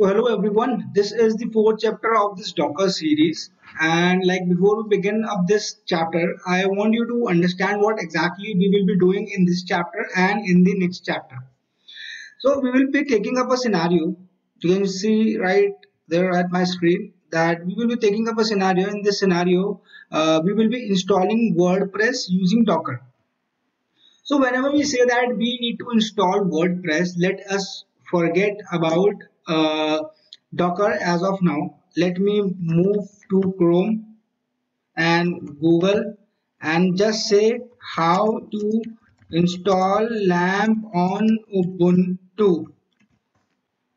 So hello everyone, this is the fourth chapter of this Docker series, and like before we begin up this chapter, I want you to understand what exactly we will be doing in this chapter and in the next chapter. So we will be taking up a scenario. You can see right there at my screen that we will be taking up a scenario. In this scenario, we will be installing WordPress using Docker. So whenever we say that we need to install WordPress, let us forget about Docker as of now. Let me move to Chrome and Google and just say how to install LAMP on Ubuntu.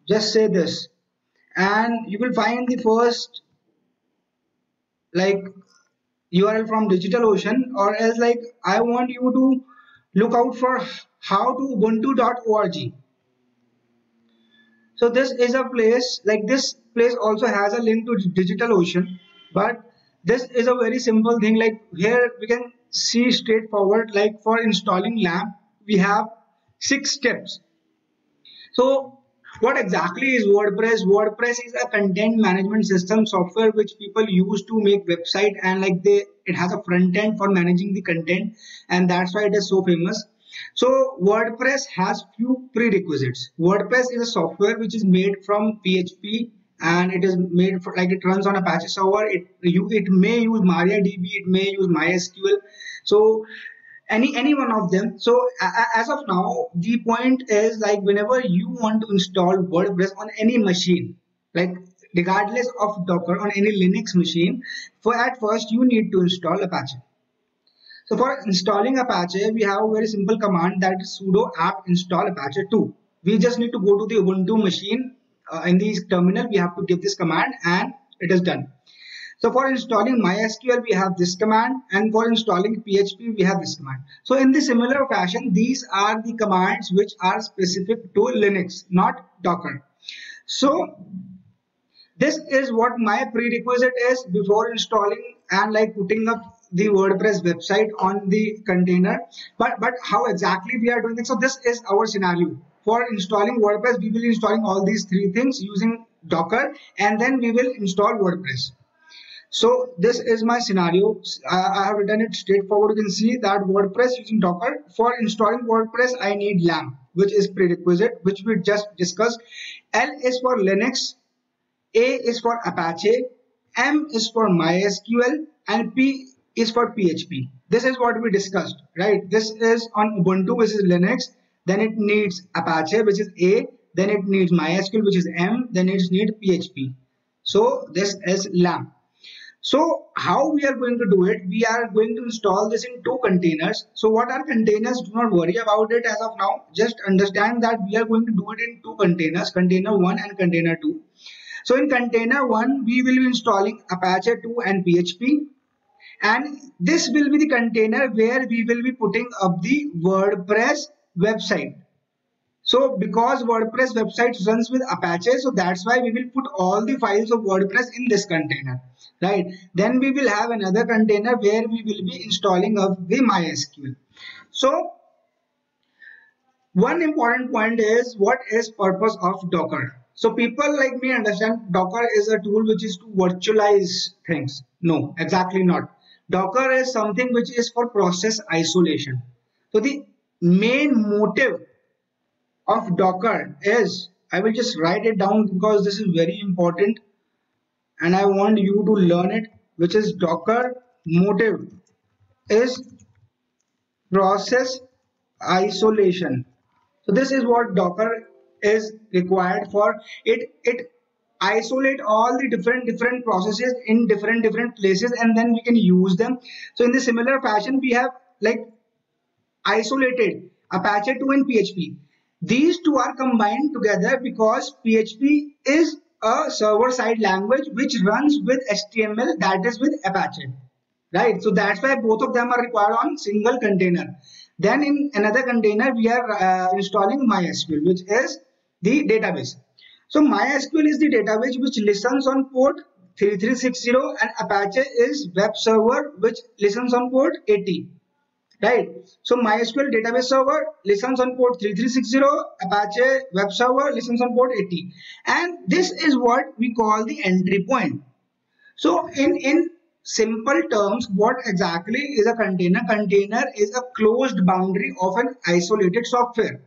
Just say this and you will find the first like URL from DigitalOcean, or else like I want you to look out for how to ubuntu.org. So this is a place, like this place also has a link to DigitalOcean, but this is a very simple thing. Like here we can see straightforward, like for installing LAMP we have 6 steps. So what exactly is WordPress? WordPress is a content management system software which people use to make website, and like it has a front end for managing the content, and that's why it is so famous. So WordPress has few prerequisites. WordPress is a software which is made from PHP, and it is made for, like, it runs on Apache server. It may use MariaDB, it may use MySQL. So any one of them. So as of now, the point is, like, whenever you want to install WordPress on any machine, like regardless of Docker, on any Linux machine, for at first you need to install Apache. So for installing Apache, we have a very simple command, that is sudo apt install apache 2. We just need to go to the Ubuntu machine. In the terminal we have to give this command and it is done. So for installing MySQL we have this command, and for installing PHP we have this command. So in the similar fashion, these are the commands which are specific to Linux, not Docker. So this is what my prerequisite is before installing and like putting up the WordPress website on the container. But how exactly we are doing it? So this is our scenario. For installing WordPress, we will be installing all these 3 things using Docker, and then we will install WordPress. So this is my scenario. I have written it straightforward. You can see that WordPress using Docker. For installing WordPress, I need LAMP, which is prerequisite, which we just discussed. L is for Linux, A is for Apache, M is for MySQL, and P is for PHP. This is what we discussed, right? This is on Ubuntu, which is Linux. Then it needs Apache, which is A. Then it needs MySQL, which is M. Then it needs PHP. So this is LAMP. So how we are going to do it? We are going to install this in 2 containers. So what are containers? Do not worry about it as of now. Just understand that we are going to do it in 2 containers, container 1 and container 2. So in container 1, we will be installing Apache 2 and PHP. And this will be the container where we will be putting up the WordPress website. So because WordPress website runs with Apache, so that's why we will put all the files of WordPress in this container, right? Then we will have another container where we will be installing of the MySQL. So one important point is, what is purpose of Docker? So people like me understand Docker is a tool which is to virtualize things. No, exactly not. Docker is something which is for process isolation. So the main motive of Docker is, I will just write it down because this is very important and I want you to learn it, which is Docker motive is process isolation. So this is what Docker is required for. It isolate all the different processes in different places, and then we can use them. So in the similar fashion, we have like isolated Apache 2 and PHP. These 2 are combined together because PHP is a server-side language which runs with HTML, that is with Apache, right? So that's why both of them are required on single container. Then in another container, we are installing MySQL, which is the database. So MySQL is the database which listens on port 3360, and Apache is web server which listens on port 80. right? So MySQL database server listens on port 3360, Apache web server listens on port 80, and this is what we call the entry point. So in simple terms, what exactly is a container? Container is a closed boundary of an isolated software.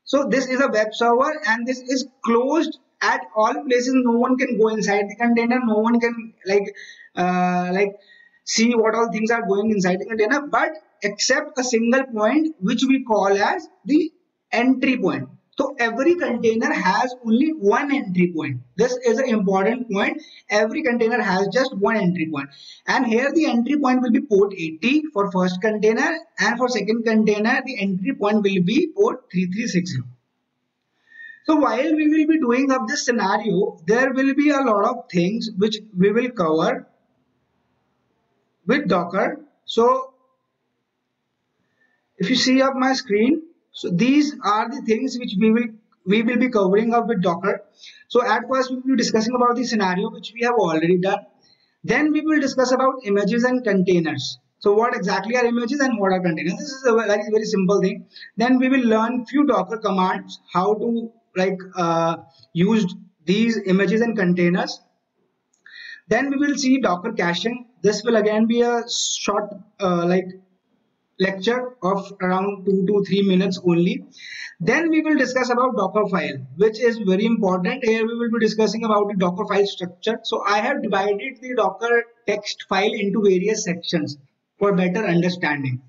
So this is a web server and this is closed at all places. No one can go inside the container. No one can like see what all things are going inside the container, but except a single point which we call as the entry point. So every container has only one entry point. This is an important point. Every container has just one entry point. And here the entry point will be port 80 for first container, and for second container the entry point will be port 3360. So while we will be doing up this scenario, there will be a lot of things which we will cover with Docker. So if you see up my screen, so these are the things which we will be covering up with Docker. So at first we will be discussing about the scenario which we have already done. Then we will discuss about images and containers. So what exactly are images and what are containers? This is a very simple thing. Then we will learn few Docker commands, how to use these images and containers. Then we will see Docker caching. This will again be a short lecture of around 2 to 3 minutes only. Then we will discuss about Docker file, which is very important. Here we will be discussing about the Docker file structure. So I have divided the Docker text file into various sections for better understanding.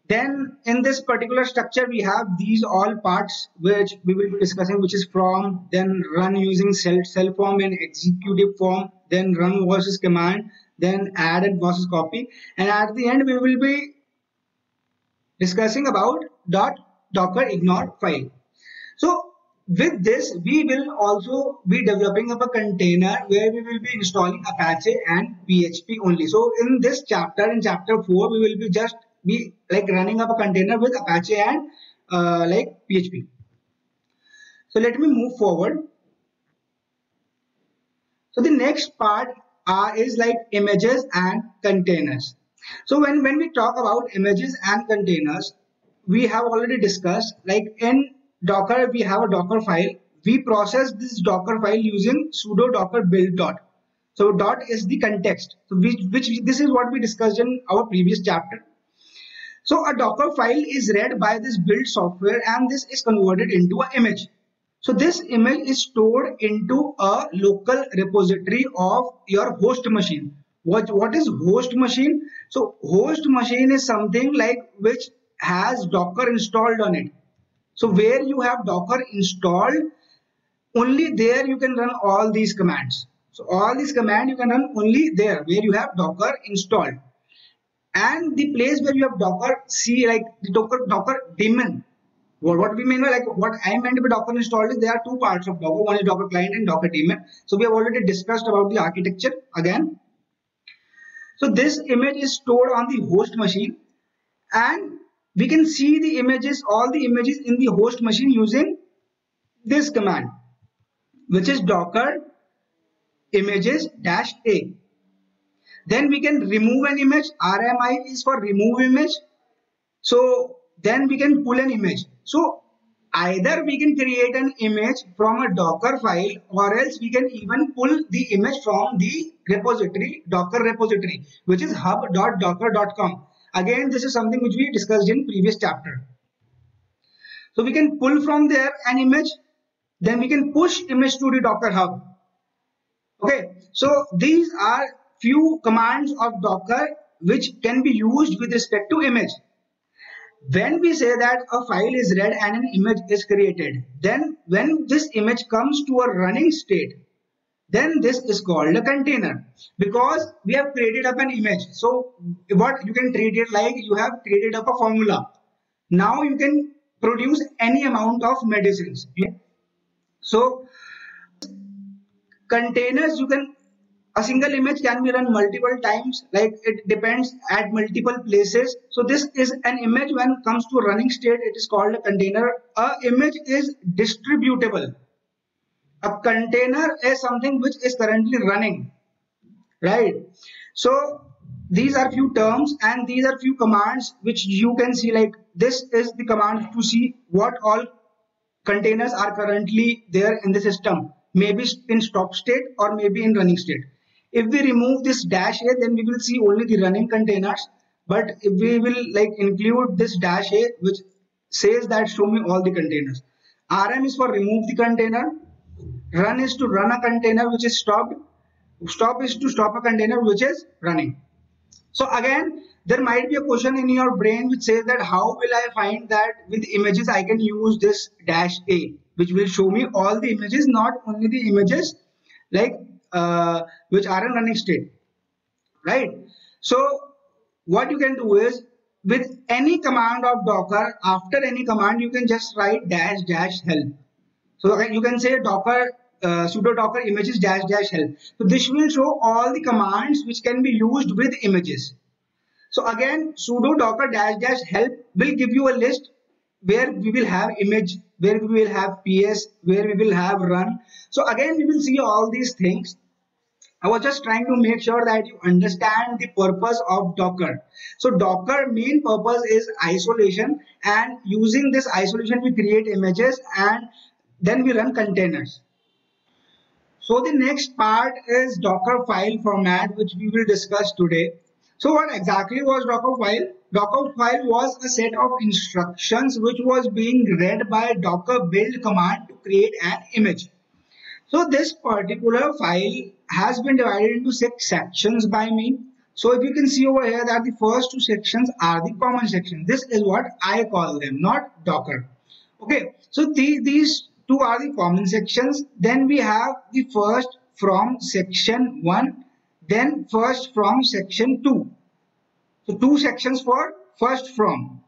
Then in this particular structure we have these all parts which we will be discussing, which is from, then run using cell form and executive form, then run versus command, then add and versus copy, and at the end we will be discussing about .docker ignore file. So with this we will also be developing up a container where we will be installing Apache and PHP only. So in this chapter, in chapter 4, we will be just be running up a container with Apache and PHP. So let me move forward. So the next part is images and containers. So when we talk about images and containers, we have already discussed, in Docker we have a Docker file. We process this Docker file using sudo docker build dot. So dot is the context. So this is what we discussed in our previous chapter. So a Docker file is read by this build software and this is converted into an image. So this image is stored into a local repository of your host machine. What is host machine? So host machine is something which has Docker installed on it. So where you have Docker installed, only there you can run all these commands. So all these commands you can run only there where you have Docker installed. And the place where you have Docker, see the Docker daemon. What we mean by what I meant by Docker installed is there are two parts of Docker. One is Docker client and Docker daemon. So we have already discussed about the architecture again. So this image is stored on the host machine, and we can see the images, all the images in the host machine using this command, which is docker images-a. Then we can remove an image. RMI is for remove image. So then we can pull an image. So either we can create an image from a Docker file, or else we can even pull the image from the repository, Docker repository, which is hub.docker.com. Again, this is something which we discussed in previous chapter. So we can pull from there an image, then we can push image to the Docker hub. Okay, so these are few commands of Docker which can be used with respect to image. When we say that a file is read and an image is created, then when this image comes to a running state, then this is called a container, because we have created up an image. So what you can treat it like you have created up a formula. Now you can produce any amount of medicines. So containers, a single image can be run multiple times, it depends at multiple places. So this is an image. When it comes to a running state, it is called a container. A image is distributable. A container is something which is currently running, right? So these are few terms and these are few commands which you can see, like this is the command to see what all containers are currently there in the system, maybe in stop state or maybe in running state. If we remove this dash a, then we will see only the running containers. But if we will like include this dash a, which says that show me all the containers. RM is for remove the container. Run is to run a container which is stopped. Stop is to stop a container which is running. So again, there might be a question in your brain which says that how will I find that with images I can use this dash a, which will show me all the images, not only the images like which are in running state, right? So what you can do is, with any command of Docker, after any command you can just write dash dash help. So you can say Docker sudo docker images dash dash help. So this will show all the commands which can be used with images. So again, sudo docker dash dash help will give you a list where we will have image, where we will have ps, where we will have run. So again, we will see all these things. I was just trying to make sure that you understand the purpose of Docker. So Docker main purpose is isolation, and using this isolation we create images and then we run containers. So the next part is Docker file format, which we will discuss today. So what exactly was Docker file? Docker file was a set of instructions which was being read by Docker build command to create an image. So this particular file has been divided into 6 sections by me. So if you can see over here that the first 2 sections are the common sections. This is what I call them, not Docker. Okay, so these 2 are the common sections. Then we have the first from section 1, then first from section 2. So 2 sections for first from.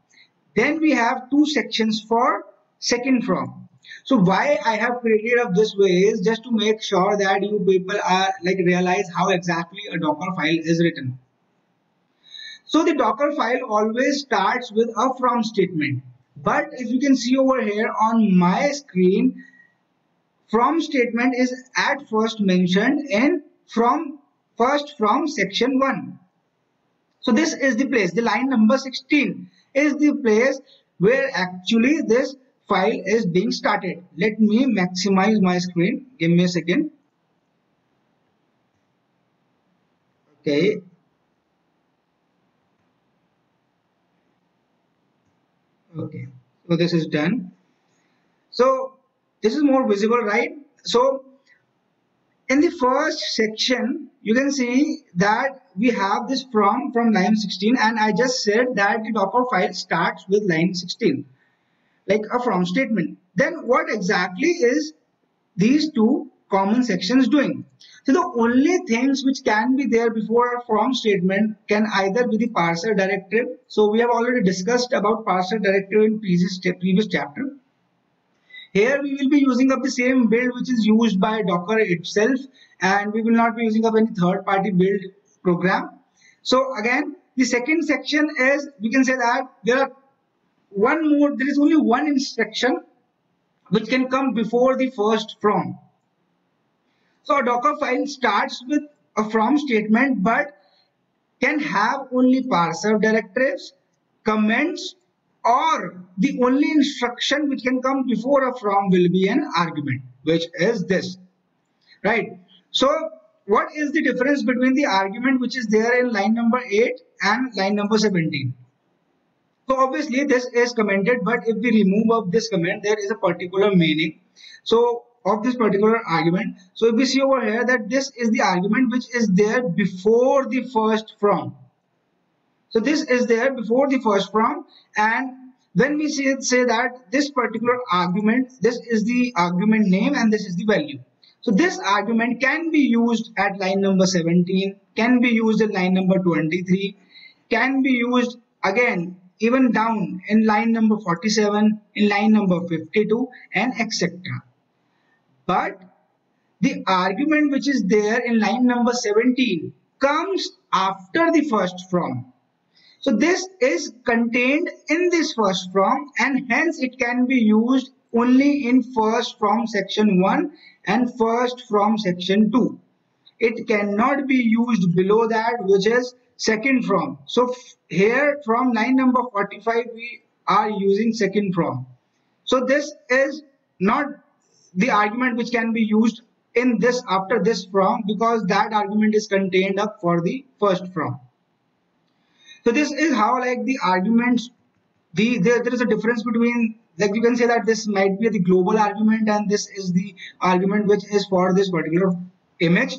Then we have 2 sections for second from. So why I have created up this way is just to make sure that you people are like realize how exactly a Docker file is written. So the Docker file always starts with a from statement. But if you can see over here on my screen, from statement is at first mentioned in first from section 1. So this is the place, the line number 16 is the place where actually this file is being started. Let me maximize my screen. Give me a second. Okay. Okay. So this is done. So this is more visible, right? So in the first section, you can see that we have this from line 16, and I just said that the Docker file starts with line 16. Like a from statement. Then what exactly is these 2 common sections doing? So the only things which can be there before a from statement can either be the parser directive. So we have already discussed about parser directive in previous chapter. Here we will be using up the same build which is used by Docker itself, and we will not be using up any third-party build program. So again, the second section is, we can say that there is only one instruction which can come before the first from. So a Docker file starts with a from statement but can have only parser directives, comments, or the only instruction which can come before a from will be an argument, which is this, right? So what is the difference between the argument which is there in line number 8 and line number 17? So obviously this is commented, but if we remove of this comment, there is a particular meaning. So of this particular argument. So if we see over here that this is the argument which is there before the first from. So this is there before the first from, and when we say that this particular argument, this is the argument name and this is the value. So this argument can be used at line number 17, can be used in line number 23, can be used again even down in line number 47, in line number 52, and etc. But the argument which is there in line number 17 comes after the first from. So this is contained in this first from, and hence it can be used only in first from section 1 and first from section 2. It cannot be used below that, which is second from. So here from line number 45 we are using second from. So this is not the argument which can be used in this after this from, because that argument is contained up for the first from. So this is how like the arguments, there is a difference between, like you can say that this might be the global argument and this is the argument which is for this particular image.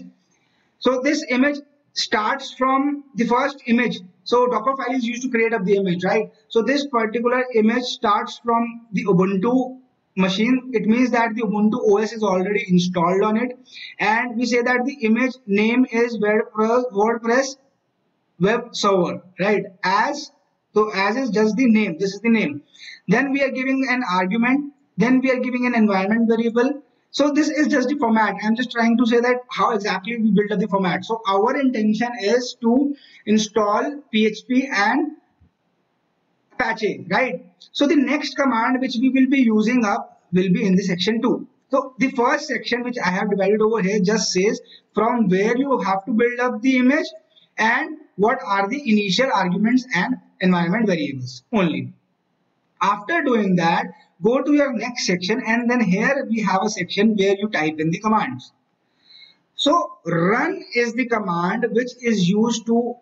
So this image starts from the first image. So Docker file is used to create up the image, right? So this particular image starts from the Ubuntu machine. It means that the Ubuntu OS is already installed on it, and we say that the image name is WordPress web server, right? As is just the name, this is the name. Then we are giving an argument, then we are giving an environment variable. So this is just the format. I'm just trying to say that how exactly we build up the format. So our intention is to install PHP and Apache, right? So the next command which we will be using up will be in the section 2. So the first section which I have divided over here just says from where you have to build up the image and what are the initial arguments and environment variables only. After doing that, go to your next section, and then here we have a section where you type in the commands. So run is the command which is used to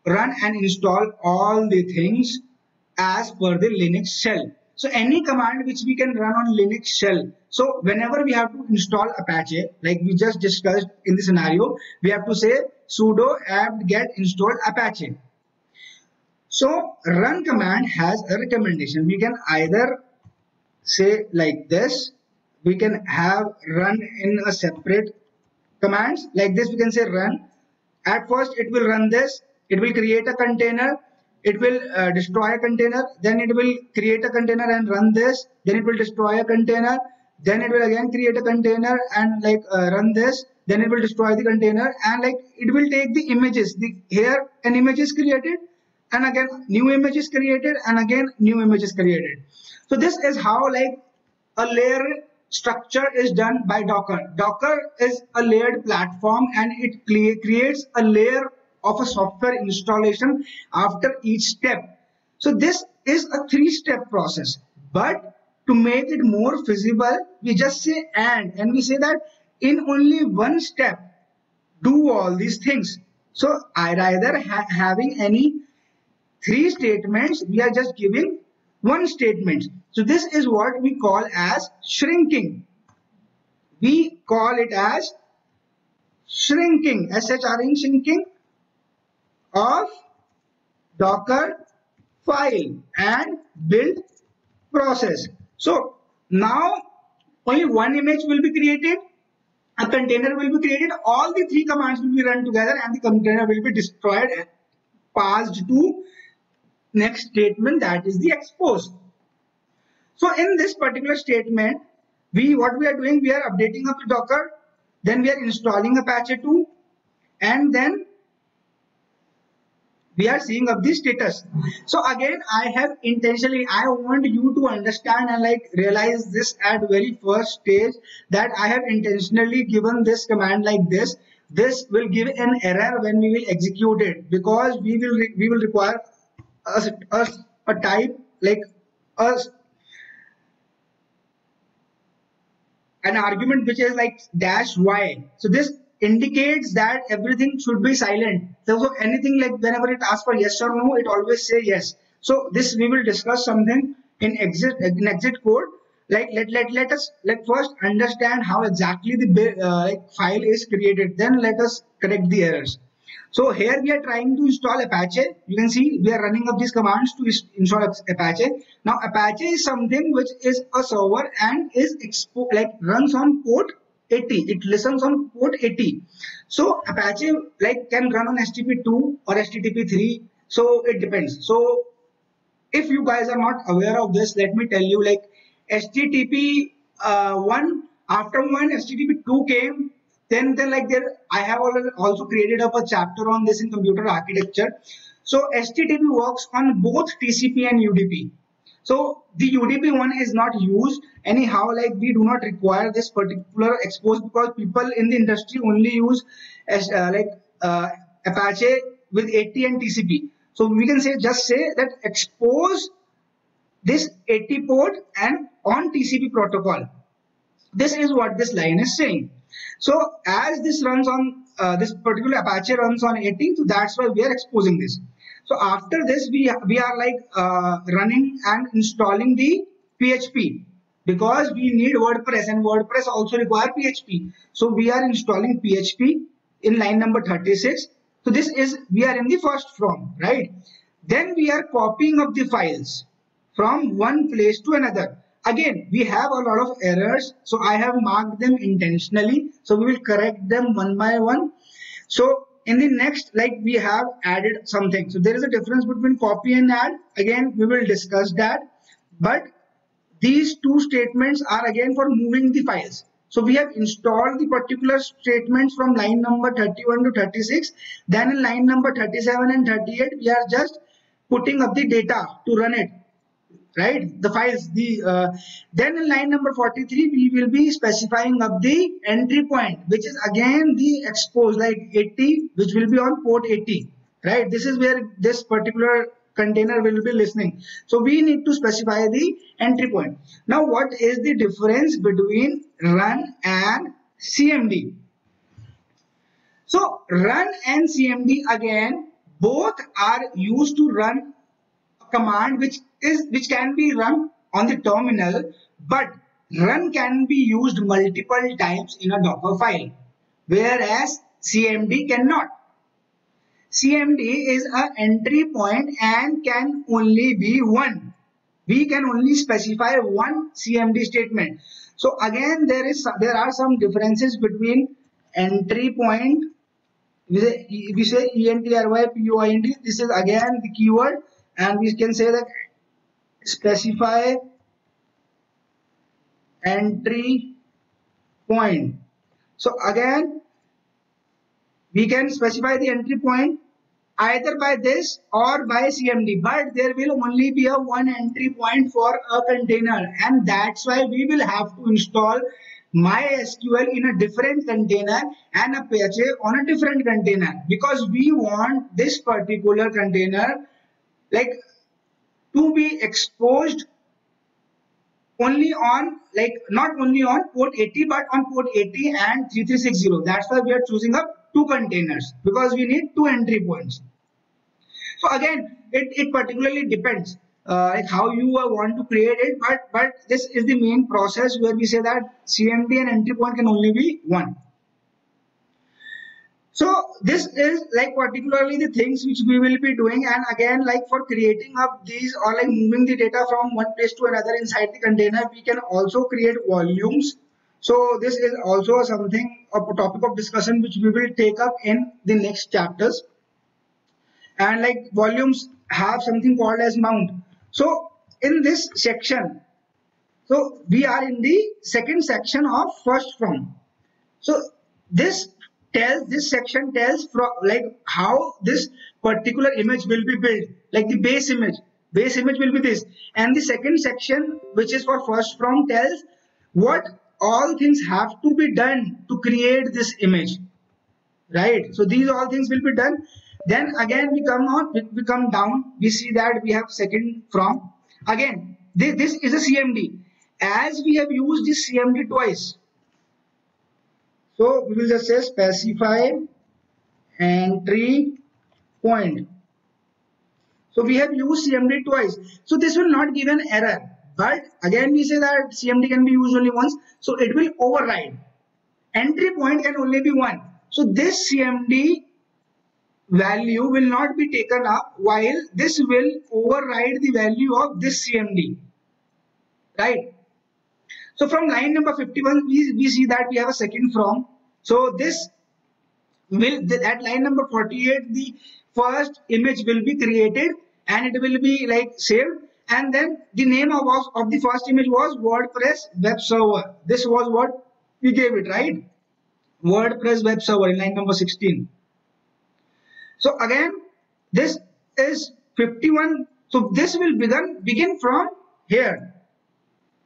run and install all the things as per the Linux shell. So any command which we can run on Linux shell. So whenever we have to install Apache, like we just discussed in the scenario, we have to say sudo apt-get install Apache. So run command has a recommendation. We can either say like this, we can have run in a separate commands like this. We can say run. At first it will run this, it will create a container, it will destroy a container, then it will create a container and run this, then it will destroy a container, then it will again create a container and like run this, then it will destroy the container, and like it will take the images. Here an image is created, and again new image is created, and again new image is created. So this is how like a layer structure is done by Docker. Docker is a layered platform, and it creates a layer of a software installation after each step. So this is a 3-step process, but to make it more feasible, we just say and we say that in only one step do all these things. So I rather having any 3 statements, we are just giving 1 statement. So this is what we call as shrinking. We call it as shrinking, shrinking of Docker file and build process. So now only 1 image will be created, a container will be created, all the 3 commands will be run together, and the container will be destroyed and passed to next statement, that is the expose. So in this particular statement, what we are doing, we are updating up the Docker, then we are installing Apache 2, and then we are seeing up the status. So again, I want you to understand and like realize this at very first stage, that I have intentionally given this command like this. This will give an error when we will execute it, because we will require a type like an argument which is like -y. So this indicates that everything should be silent. So anything like whenever it asks for yes or no, it always say yes. So this we will discuss something in exit code. Like let us first understand how exactly the file is created. Then let us correct the errors. So here we are trying to install Apache. You can see we are running up these commands to install Apache. Now Apache is something which is a server and is runs on port 80. It listens on port 80. So Apache can run on HTTP2 or HTTP3. So it depends. So if you guys are not aware of this, let me tell you, HTTP 1, after HTTP2 came, then I have also created up a chapter on this in computer architecture. So HTTP works on both TCP and UDP. So the UDP one is not used anyhow, we do not require this particular expose, because people in the industry only use Apache with 80 and TCP. So we can just say that expose this 80 port and on TCP protocol. This is what this line is saying. So as this runs on this particular Apache runs on 80, so that's why we are exposing this. So after this, we are like running and installing the PHP, because we need WordPress and WordPress also require PHP. So we are installing PHP in line number 36. So this is, we are in the first from, right? Then we are copying up the files from one place to another. Again, we have a lot of errors, so I have marked them intentionally. So we will correct them one by one. So in the next, like, we have added something. So there is a difference between copy and add. Again, we will discuss that. But these two statements are again for moving the files. So we have installed the particular statements from line number 31 to 36. Then in line number 37 and 38, we are just putting up the data to run it, right? The files. Then in line number 43, we will be specifying up the entry point, which is again the expose, like 80, which will be on port 80, right? This is where this particular container will be listening. So we need to specify the entry point. Now, what is the difference between run and CMD? So run and CMD, again, both are used to run a command which can be run on the terminal, but run can be used multiple times in a Docker file, whereas CMD cannot. CMD is an entry point and can only be one. We can only specify one CMD statement. So again, there are some differences between entry point. We say entry point. This is again the keyword, and we can say that specify entry point. So again, we can specify the entry point either by this or by CMD, but there will only be a one entry point for a container, and that's why we will have to install MySQL in a different container and Apache on a different container, because we want this particular container like to be exposed only on, like, not only on port 80 but on port 80 and 3360. That's why we are choosing up two containers, because we need two entry points. So again, it particularly depends like how you want to create it, but this is the main process where we say that CMD and entry point can only be one. So this is like particularly the things which we will be doing. And again, like for creating up these or like moving the data from one place to another inside the container, we can also create volumes. So this is also something, a topic of discussion which we will take up in the next chapters. And like volumes have something called as mount. So in this section, so we are in the second section of first from. So this section tells from like how this particular image will be built, like the base image will be this, and the second section, which is for first from, tells what all things have to be done to create this image, right? So these all things will be done. Then again we come down, we see that we have second from. Again, this is a CMD, as we have used this CMD twice. So we will just say specify entry point. So we have used CMD twice. So this will not give an error. But again, we say that CMD can be used only once. So it will override. Entry point can only be one. So this CMD value will not be taken up, while this will override the value of this CMD. Right? So from line number 51, we see that we have a second from. So this will, at line number 48, the first image will be created and it will be like saved. And then the name of the first image was WordPress web server. This was what we gave it, right? WordPress web server in line number 16. So again, this is 51. So this will begin from here.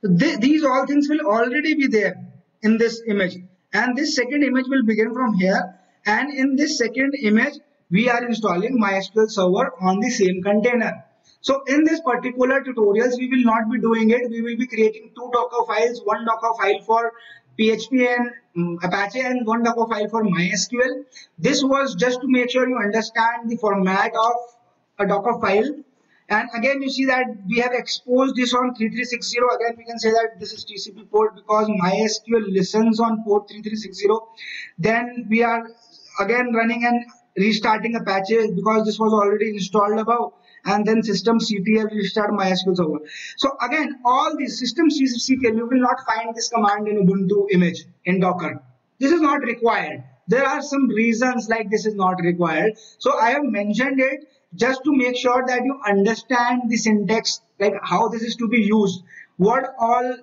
So these all things will already be there in this image, and this second image will begin from here, and in this second image we are installing MySQL server on the same container. So in this particular tutorials, we will not be doing it. We will be creating two Docker files, one Docker file for PHP and Apache and one Docker file for MySQL. This was just to make sure you understand the format of a Docker file. And again, you see that we have exposed this on 3360. Again, we can say that this is TCP port because MySQL listens on port 3360. Then we are again running and restarting Apache because this was already installed above. And then systemctl restart MySQL server. So again, all these systemctl, you will not find this command in Ubuntu image in Docker. This is not required. There are some reasons like this is not required. So I have mentioned it just to make sure that you understand the syntax, like how this is to be used, what all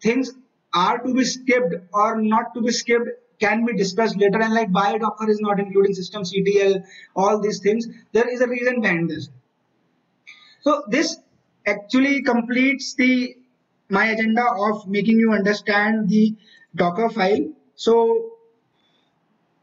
things are to be skipped or not to be skipped can be discussed later, and like why Docker is not including systemctl, all these things. There is a reason behind this. So this actually completes the my agenda of making you understand the Docker file. So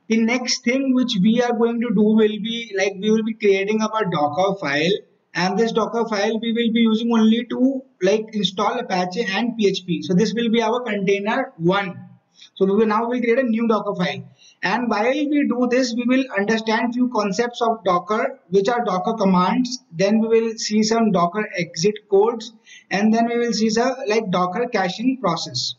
the next thing which we are going to do will be like we will be creating up a Docker file, and this Docker file we will be using only to like install Apache and PHP. So this will be our container one. So we will now create a new Docker file, and while we do this we will understand few concepts of Docker, which are Docker commands. Then we will see some Docker exit codes, and then we will see some like Docker caching process.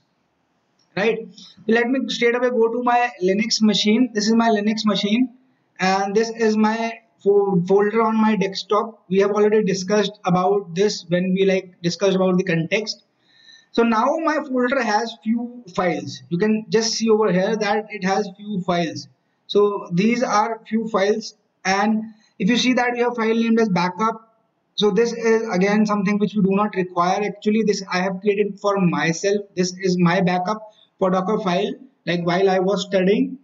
Right, let me straight away go to my Linux machine. This is my Linux machine, and this is my folder on my desktop. We have already discussed about this when we like discussed about the context. So now my folder has few files. You can just see over here that it has few files. So these are few files, and if you see that we have file named as backup. So this is again something which we do not require. Actually, this I have created for myself. This is my backup for Docker file, like while I was studying.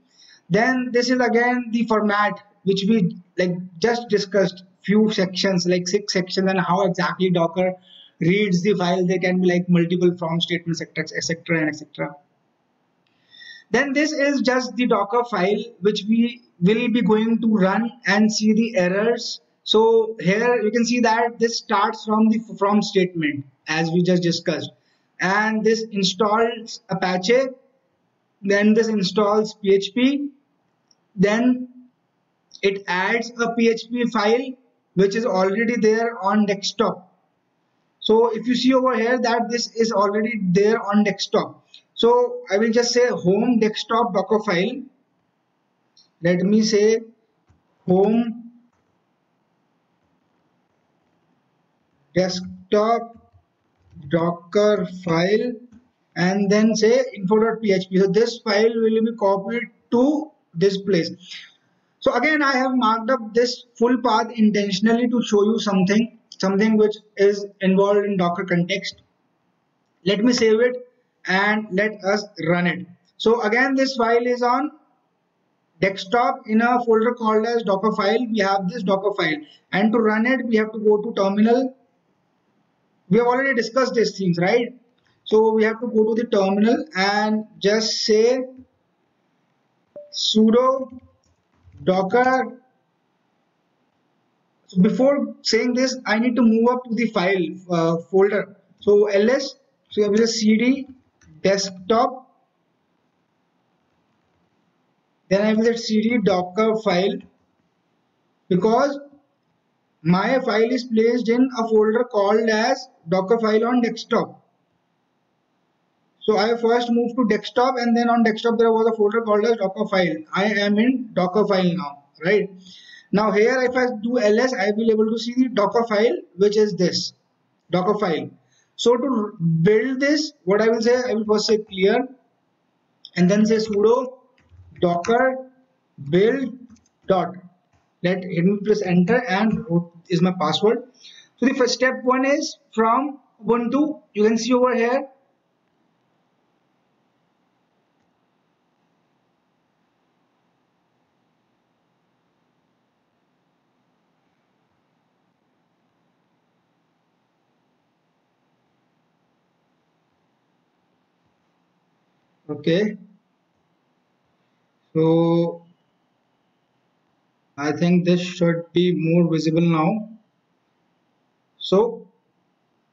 Then this is again the format which we like just discussed, few sections, like 6 sections, and how exactly Docker reads the file. There can be like multiple from statements, etc, and etc. Then this is just the Docker file which we will be going to run and see the errors. So here you can see that this starts from the from statement as we just discussed, and this installs Apache, then this installs PHP, then it adds a PHP file which is already there on desktop. So if you see over here that this is already there on desktop, so I will just say home desktop Docker file. Let me say home desktop Docker file, and then say info.php. So this file will be copied to this place. So again, I have marked up this full path intentionally to show you something which is involved in Docker context. Let me save it and let us run it. So again, this file is on desktop in a folder called as Docker file. We have this Docker file, and to run it we have to go to terminal. We have already discussed these things, right? So we have to go to the terminal and just say sudo docker. So before saying this, I need to move up to the file folder. So ls, so I will just cd desktop, then I will just cd docker file, because my file is placed in a folder called as Docker file on desktop. So I first moved to desktop, and then on desktop there was a folder called as Docker file. I am in Docker file now, right? Now here if I do ls, I will be able to see the Docker file, which is this Docker file. So to build this, what I will say, I will first say clear, and then say sudo docker build dot. Let me press enter, and root is my password. So the first step one is from Ubuntu. You can see over here. Okay. So I think this should be more visible now. So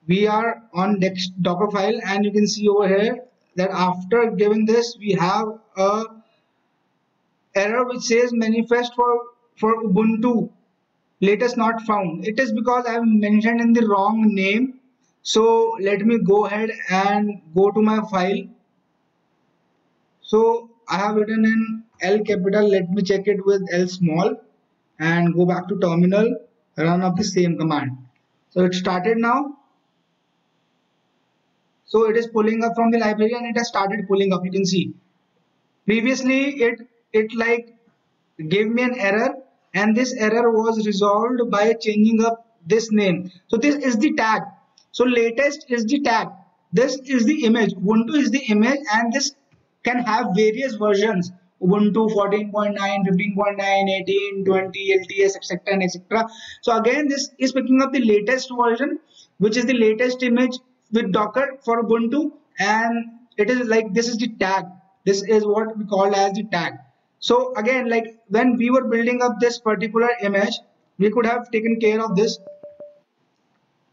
we are on next Docker file, and you can see over here that after giving this we have a error which says manifest for Ubuntu latest not found. It is because I have mentioned in the wrong name. So let me go ahead and go to my file. So I have written in L capital. Let me check it with L small and go back to terminal, run up the same command. So it started now. So it is pulling up from the library and it has started pulling up. You can see previously it like gave me an error, and this error was resolved by changing up this name. So this is the tag. So latest is the tag, this is the image, Ubuntu is the image, and this can have various versions: Ubuntu 14.9, 15.9, 18, 20, LTS, etc and etc. So again this is picking up the latest version, which is the latest image with Docker for Ubuntu, and it is like this is the tag. This is what we call as the tag. So again, like when we were building up this particular image, we could have taken care of this.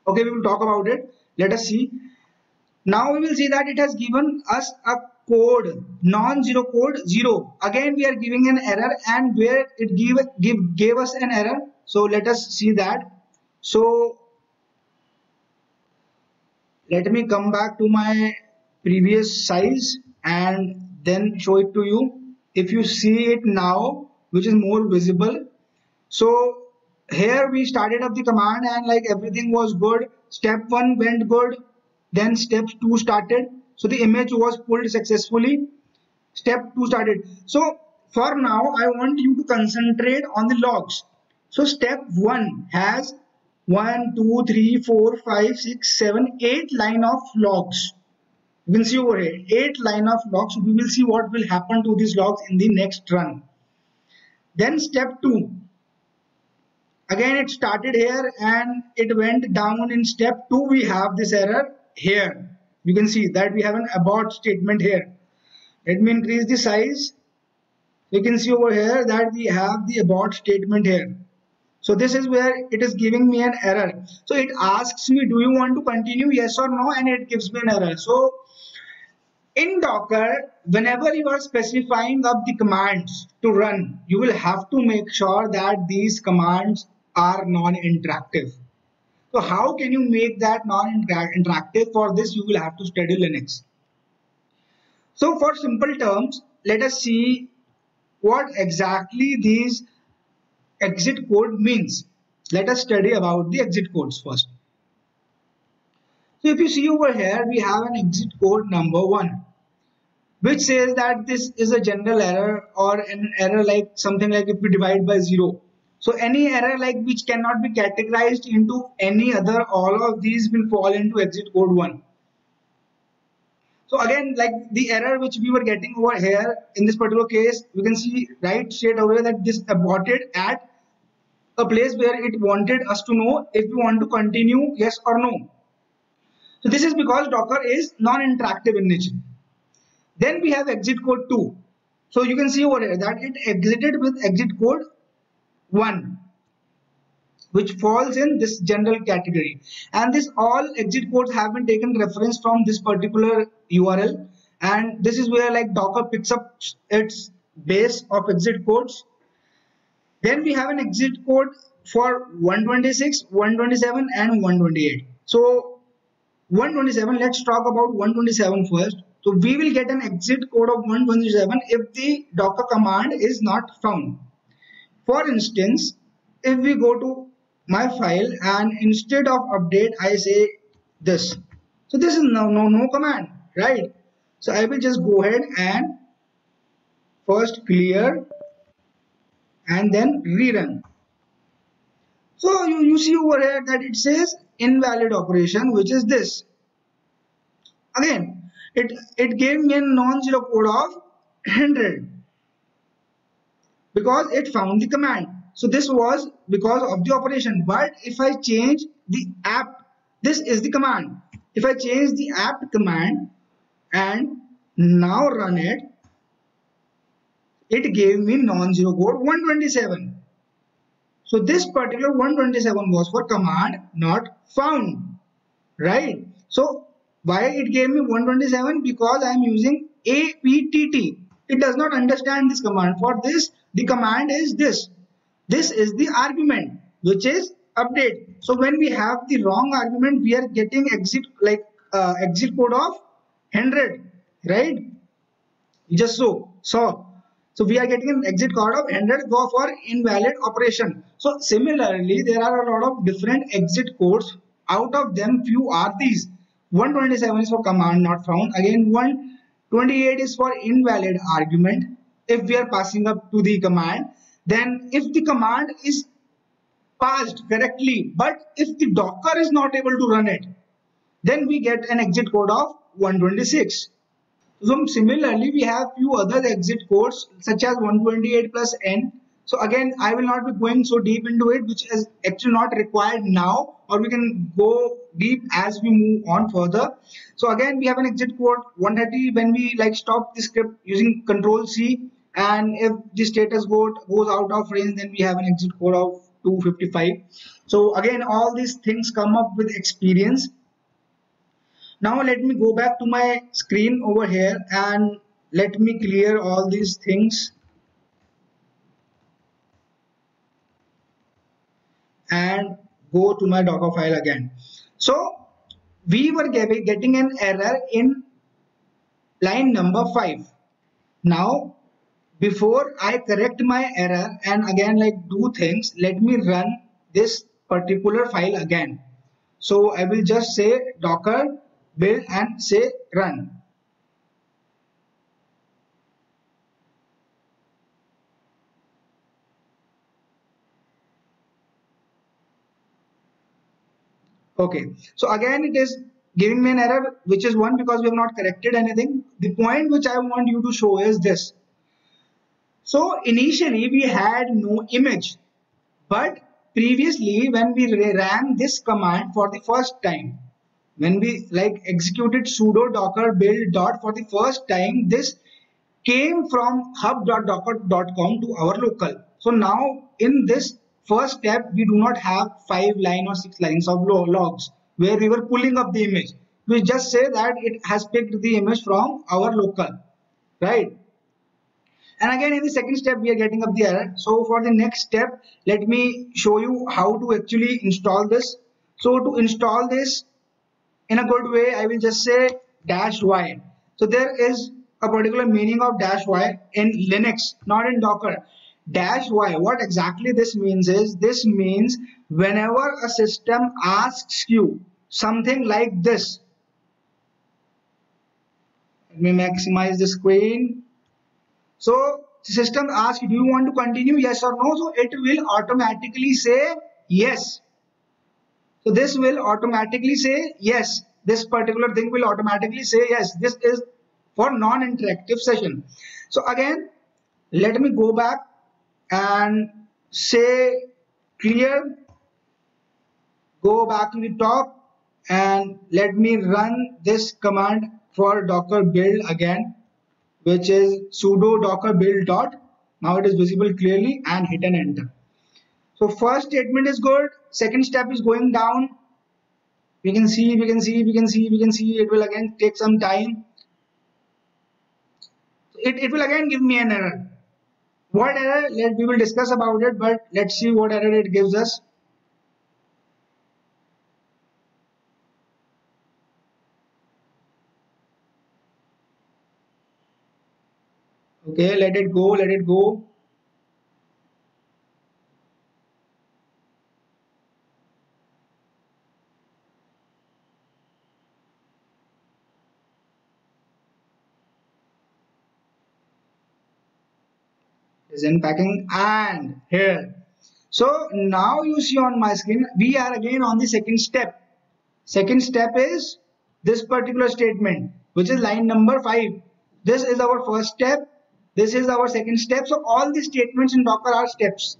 Okay, we will talk about it. Let us see. Now we will see that it has given us a code, non-zero code 0. Again, we are giving an error, and where it gave us an error. So let us see that. So let me come back to my previous size and then show it to you. If you see it now, which is more visible. So here we started up the command and like everything was good. Step 1 went good. Then step 2 started. So the image was pulled successfully. Step 2 started. So for now, I want you to concentrate on the logs. So step 1 has 1, 2, 3, 4, 5, 6, 7, 8 line of logs. You can see over here 8 line of logs. We will see what will happen to these logs in the next run. Then step 2, again it started here and it went down. In step 2 we have this error here. You can see that we have an abort statement here. Let me increase the size. You can see over here that we have the abort statement here. So this is where it is giving me an error. So it asks me, do you want to continue, yes or no, and it gives me an error. So in Docker, whenever you are specifying up the commands to run, you will have to make sure that these commands are non-interactive. So how can you make that non-interactive? For this, you will have to study Linux. So for simple terms, let us see what exactly these exit code means. Let us study about the exit codes first. So if you see over here, we have an exit code number 1, which says that this is a general error, or an error like something like if we divide by 0. So any error like which cannot be categorized into any other, all of these will fall into exit code 1. So again, like the error which we were getting over here in this particular case, we can see right straight away that this aborted at a place where it wanted us to know if we want to continue, yes or no. So this is because Docker is non-interactive in nature. Then we have exit code 2. So you can see over here that it exited with exit code 1, which falls in this general category. And this all exit codes have been taken reference from this particular URL. And this is where like Docker picks up its base of exit codes. Then we have an exit code for 126, 127 and 128. So 127, let's talk about 127 first. So we will get an exit code of 127 if the Docker command is not found. For instance, if we go to my file and instead of update I say this, so this is no command, right? So I will just go ahead and first clear and then rerun. So you see over here that it says invalid operation, which is this. Again, it gave me a non-zero code of 100 because it found the command. So this was because of the operation. But if I change the apt, this is the command. If I change the apt command and now run it, it gave me non-zero code 127. So this particular 127 was for command not found, right? So why it gave me 127? Because I am using APTT. It does not understand this command. For this, the command is this. This is the argument, which is update. So when we have the wrong argument, we are getting exit exit code of 100, right? Just so we are getting an exit code of 100 for invalid operation. So similarly, there are a lot of different exit codes. Out of them, few are these. 127 is for command not found. Again, 128 is for invalid argument. If we are passing up to the command, then if the command is passed correctly, but if the Docker is not able to run it, then we get an exit code of 126. So similarly, we have few other exit codes such as 128 plus n. So again, I will not be going so deep into it, which is actually not required now, or we can go deep as we move on further. So again, we have an exit code 130 when we stop the script using Control C, and if the status code goes out of range, then we have an exit code of 255. So again, all these things come up with experience. Now let me go back to my screen over here and let me clear all these things and go to my Docker file again. So we were getting an error in line number 5. Now before I correct my error and again do things, let me run this particular file again. So I will just say docker build and say run. Okay, so again it is giving me an error, which is 1 because we have not corrected anything. The point which I want you to show is this. So initially we had no image, but previously when we ran this command for the first time, when we executed sudo docker build dot for the first time, this came from hub.docker.com to our local. So now in this first step, we do not have 5 line or 6 lines of logs where we were pulling up the image. We just say that it has picked the image from our local, right? And again, in the second step, we are getting up the error. So for the next step, let me show you how to actually install this. So to install this in a good way, I will just say -y. So there is a particular meaning of -y in Linux, not in Docker. -y, what exactly this means is, this means whenever a system asks you something like this. Let me maximize the screen. So the system asks you, do you want to continue, yes or no? So it will automatically say yes. So this will automatically say yes. This particular thing will automatically say yes. This is for non-interactive session. So again, let me go back and say clear. Go back to the top and let me run this command for docker build again, which is sudo docker build dot. Now it is visible clearly, and hit an enter. So first statement is good. Second step is going down. We can see, it will again take some time. It will again give me an error. What error? We will discuss about it, but let's see what error it gives us. Okay, let it go, let it go. Is unpacking, and here. So now you see on my screen, we are again on the second step. Second step is this particular statement, which is line number 5. This is our first step. This is our second step. So all the statements in Docker are steps.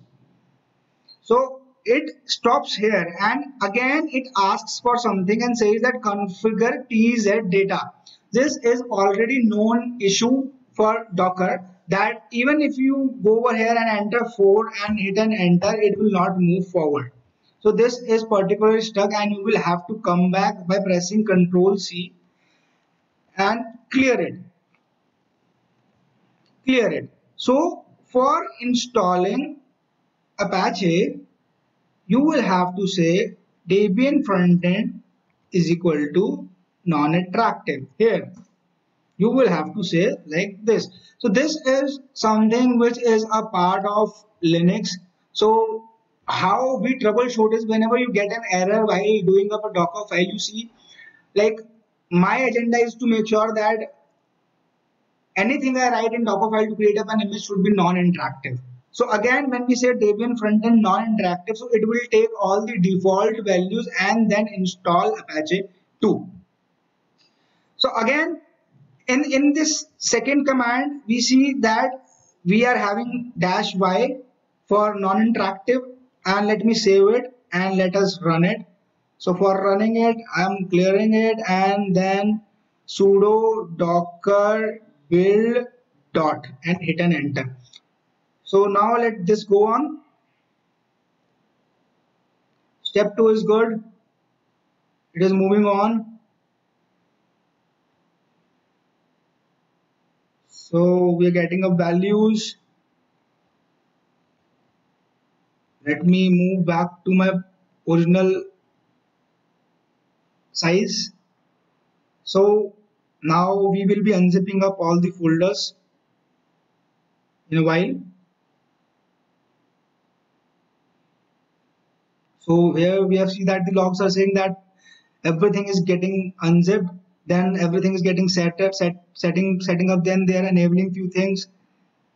So it stops here, and again it asks for something and says that configure tz data. This is already known issue for Docker that even if you go over here and enter 4 and hit an enter, it will not move forward. So this is particularly stuck and you will have to come back by pressing Ctrl C and clear it. So for installing Apache, you will have to say Debian frontend is equal to non-interactive. Here you will have to say like this. So this is something which is a part of Linux. So how we troubleshoot is whenever you get an error while doing up a Docker file, you see, like my agenda is to make sure that anything I write in Docker file to create up an image should be non-interactive. So again, when we say Debian frontend non-interactive, so it will take all the default values and then install Apache 2. So again, in this second command, we see that we are having -y for non-interactive, and let me save it and let us run it. So for running it, I'm clearing it and then sudo docker build dot and hit an enter. So now let this go on. Step 2 is good. It is moving on. So we are getting up values. Let me move back to my original size. So now we will be unzipping up all the folders in a while. So here we have seen that the logs are saying that everything is getting unzipped, then everything is getting setting up, then they are enabling few things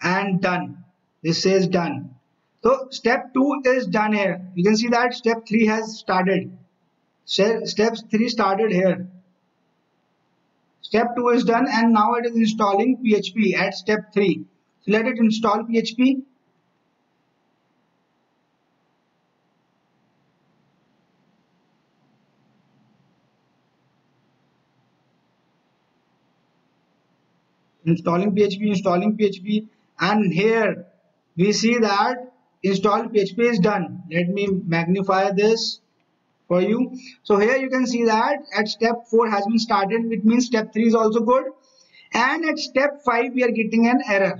and done. This says done. So step 2 is done here. You can see that step 3 has started. Step 3 started here. Step 2 is done and now it is installing PHP at step 3. So let it install PHP. Installing PHP, and here we see that install PHP is done. Let me magnify this for you. So here you can see that at step 4 has been started, which means step 3 is also good, and at step 5 we are getting an error.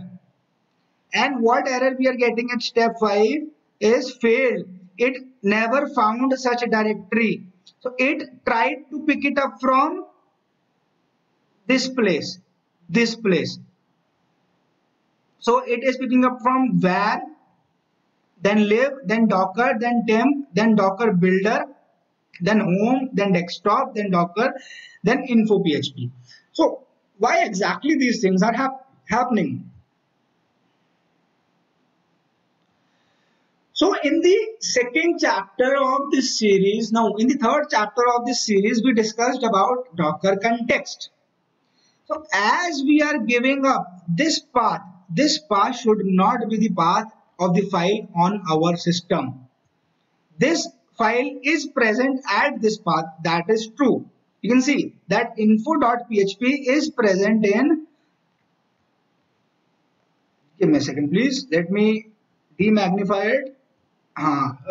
And what error we are getting at step 5 is failed. It never found such a directory. So it tried to pick it up from this place. So it is picking up from var, then lib, then docker, then temp, then docker builder, then home, then desktop, then docker, then info php. So why exactly these things are happening? So in the second chapter of this series, now in the third chapter of this series, we discussed about Docker context. So as we are giving up this path should not be the path of the file on our system. This file is present at this path, that is true. You can see that info.php is present in, give me a second please, let me demagnify it.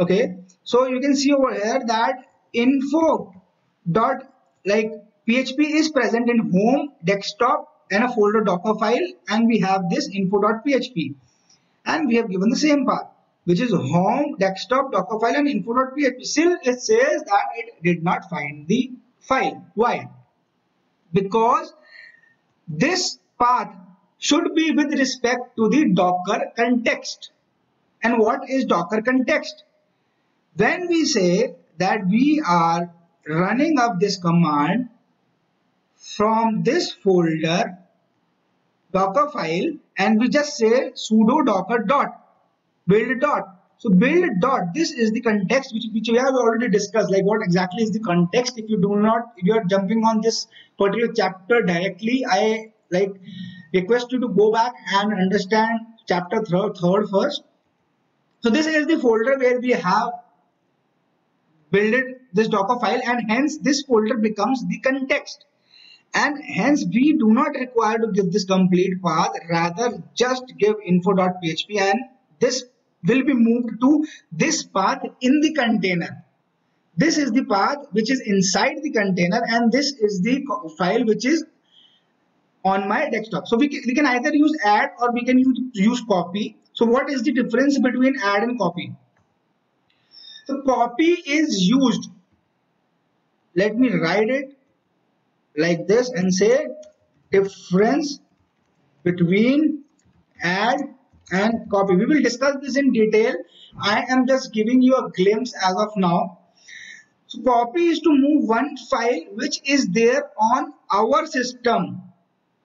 Okay, so you can see over here that info dot PHP is present in home, desktop and a folder docker file, and we have this info.php, and we have given the same path, which is home, desktop, docker file and info.php. Still it says that it did not find the file. Why? Because this path should be with respect to the Docker context. And what is Docker context? When we say that we are running up this command from this folder docker file, and we just say sudo docker dot build dot. So build dot, this is the context which we have already discussed, like what exactly is the context. If you are jumping on this particular chapter directly, I request you to go back and understand chapter third first. So this is the folder where we have built this docker file, and hence this folder becomes the context. and hence we do not require to give this complete path, rather just give info.php and this will be moved to this path in the container. This is the path which is inside the container and this is the file which is on my desktop. So we can either use add or we can use copy. So what is the difference between add and copy? So copy is used, let me write it like this and say difference between add and copy. We will discuss this in detail. I am just giving you a glimpse as of now. So copy is to move one file which is there on our system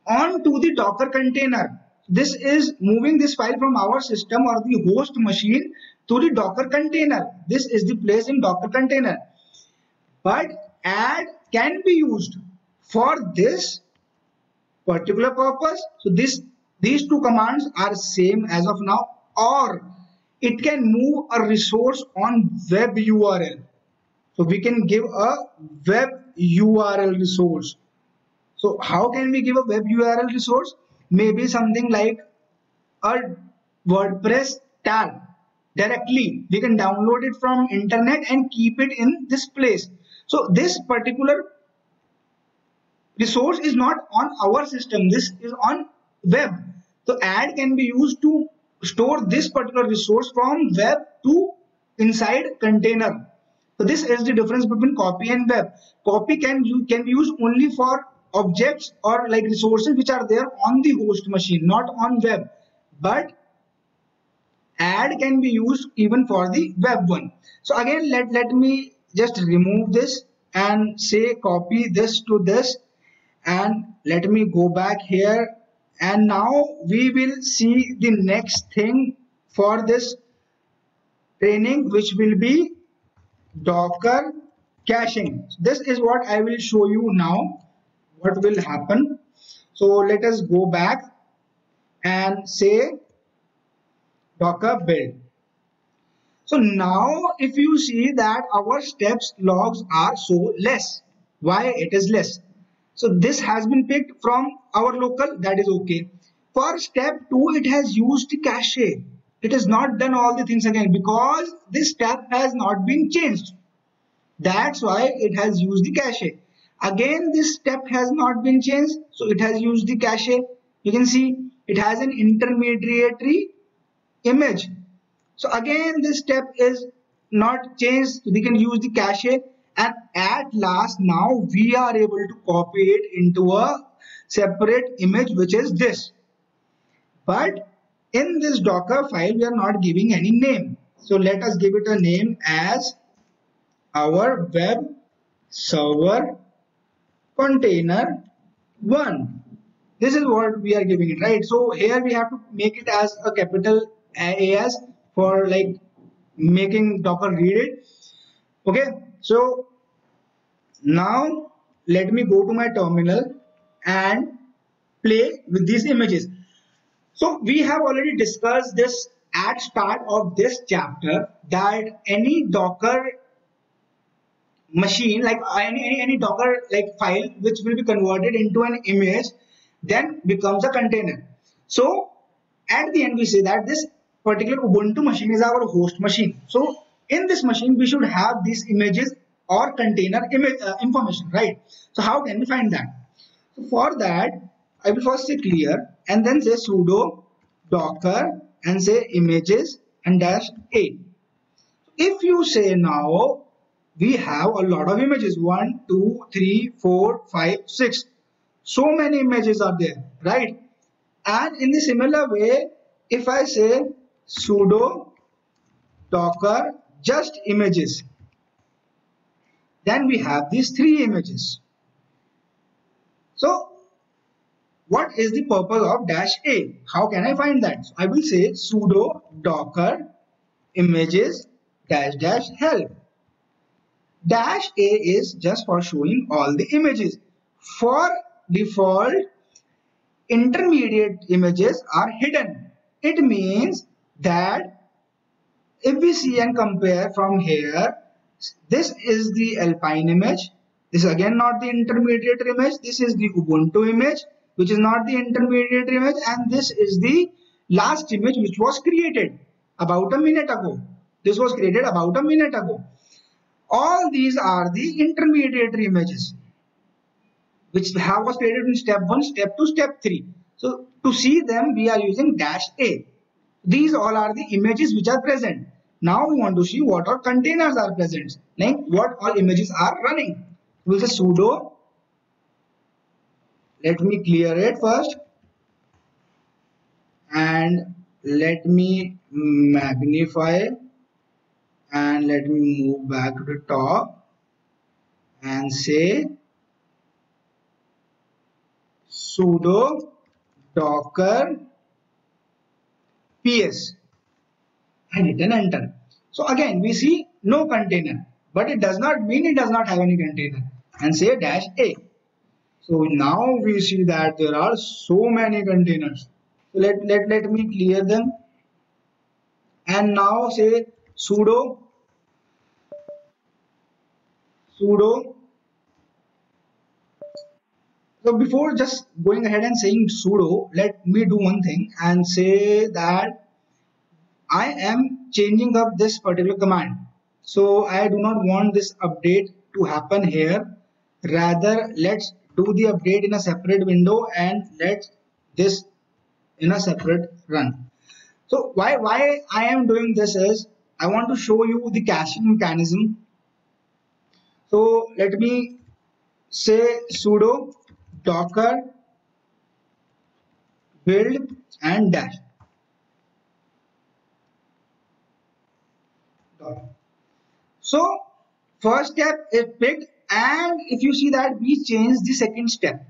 onto the Docker container. This is moving this file from our system or the host machine to the Docker container. This is the place in Docker container. But add can be used for this particular purpose. So these two commands are same as of now, or it can move a resource on web URL. So we can give a web URL resource. So how can we give a web URL resource? Maybe something like a WordPress tag. Directly we can download it from internet and keep it in this place. So this particular resource is not on our system, this is on web. So add can be used to store this particular resource from web to inside container. So this is the difference between copy and web. Copy can be used only for objects or like resources which are there on the host machine, not on web. But add can be used even for the web one. So again, let me just remove this and say copy this to this, and let me go back here, and now we will see the next thing for this training, which will be Docker caching. This is what I will show you now, what will happen. So let us go back and say Docker build. So now if you see that our steps logs are so less. Why it is less? So this has been picked from our local, that is okay. For step 2 it has used the cache. It has not done all the things again because this step has not been changed. That's why it has used the cache. Again this step has not been changed, so it has used the cache. You can see it has an intermediary image. So again this step is not changed, so we can use the cache, and at last now we are able to copy it into a separate image, which is this. But in this Docker file we are not giving any name. So let us give it a name as our web server container 1. This is what we are giving it, right? So here we have to make it as a capital AS for like making Docker read it. Okay, so now let me go to my terminal and play with these images. So we have already discussed this at start of this chapter, that any Docker machine, like any Docker like file which will be converted into an image, then becomes a container. So at the end we say that this particular Ubuntu machine is our host machine. So in this machine we should have these images or container image information, right? So how can we find that? So for that I will first say clear and then say sudo docker and say images and -a. If you say now we have a lot of images, 1 2 3 4 5 6, so many images are there, right? And in the similar way, if I say sudo docker just images, then we have these 3 images. So what is the purpose of -a? How can I find that? So I will say sudo docker images --help. -a is just for showing all the images. For default, intermediate images are hidden. It means that if we see and compare from here, this is the Alpine image, This is again not the intermediate image. This is the Ubuntu image, which is not the intermediate image, and this is the last image which was created about a minute ago. This was created about a minute ago. All these are the intermediate images which was created in step 1, step 2, step 3. So to see them, we are using -a. These all are the images which are present. Now we want to see what all containers are present, like what all images are running. We'll say sudo. Let me clear it first, and let me magnify, and let me move back to the top and say sudo docker ps and hit an enter. So again we see no container, but it does not mean it does not have any container, and say -a. So now we see that there are so many containers. So let me clear them, and now say sudo so before just going ahead and saying sudo, let me do one thing and say that I am changing up this particular command. So I do not want this update to happen here. Rather, let's do the update in a separate window and let this in a separate run. So why I am doing this is I want to show you the caching mechanism. So let me say sudo docker build and dash. So first step is picked, and if you see that we change the second step.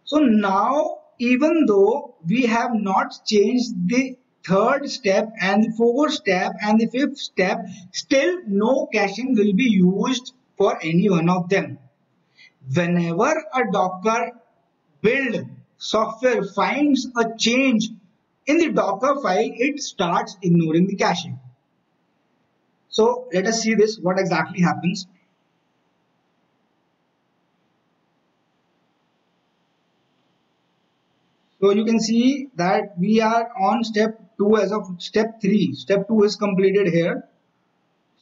So now even though we have not changed the third step and the fourth step and the fifth step, still no caching will be used for any one of them. Whenever a Docker build software finds a change in the Docker file, it starts ignoring the caching. So let us see this, what exactly happens. So you can see that we are on step 2 as of step 3. Step 2 is completed here.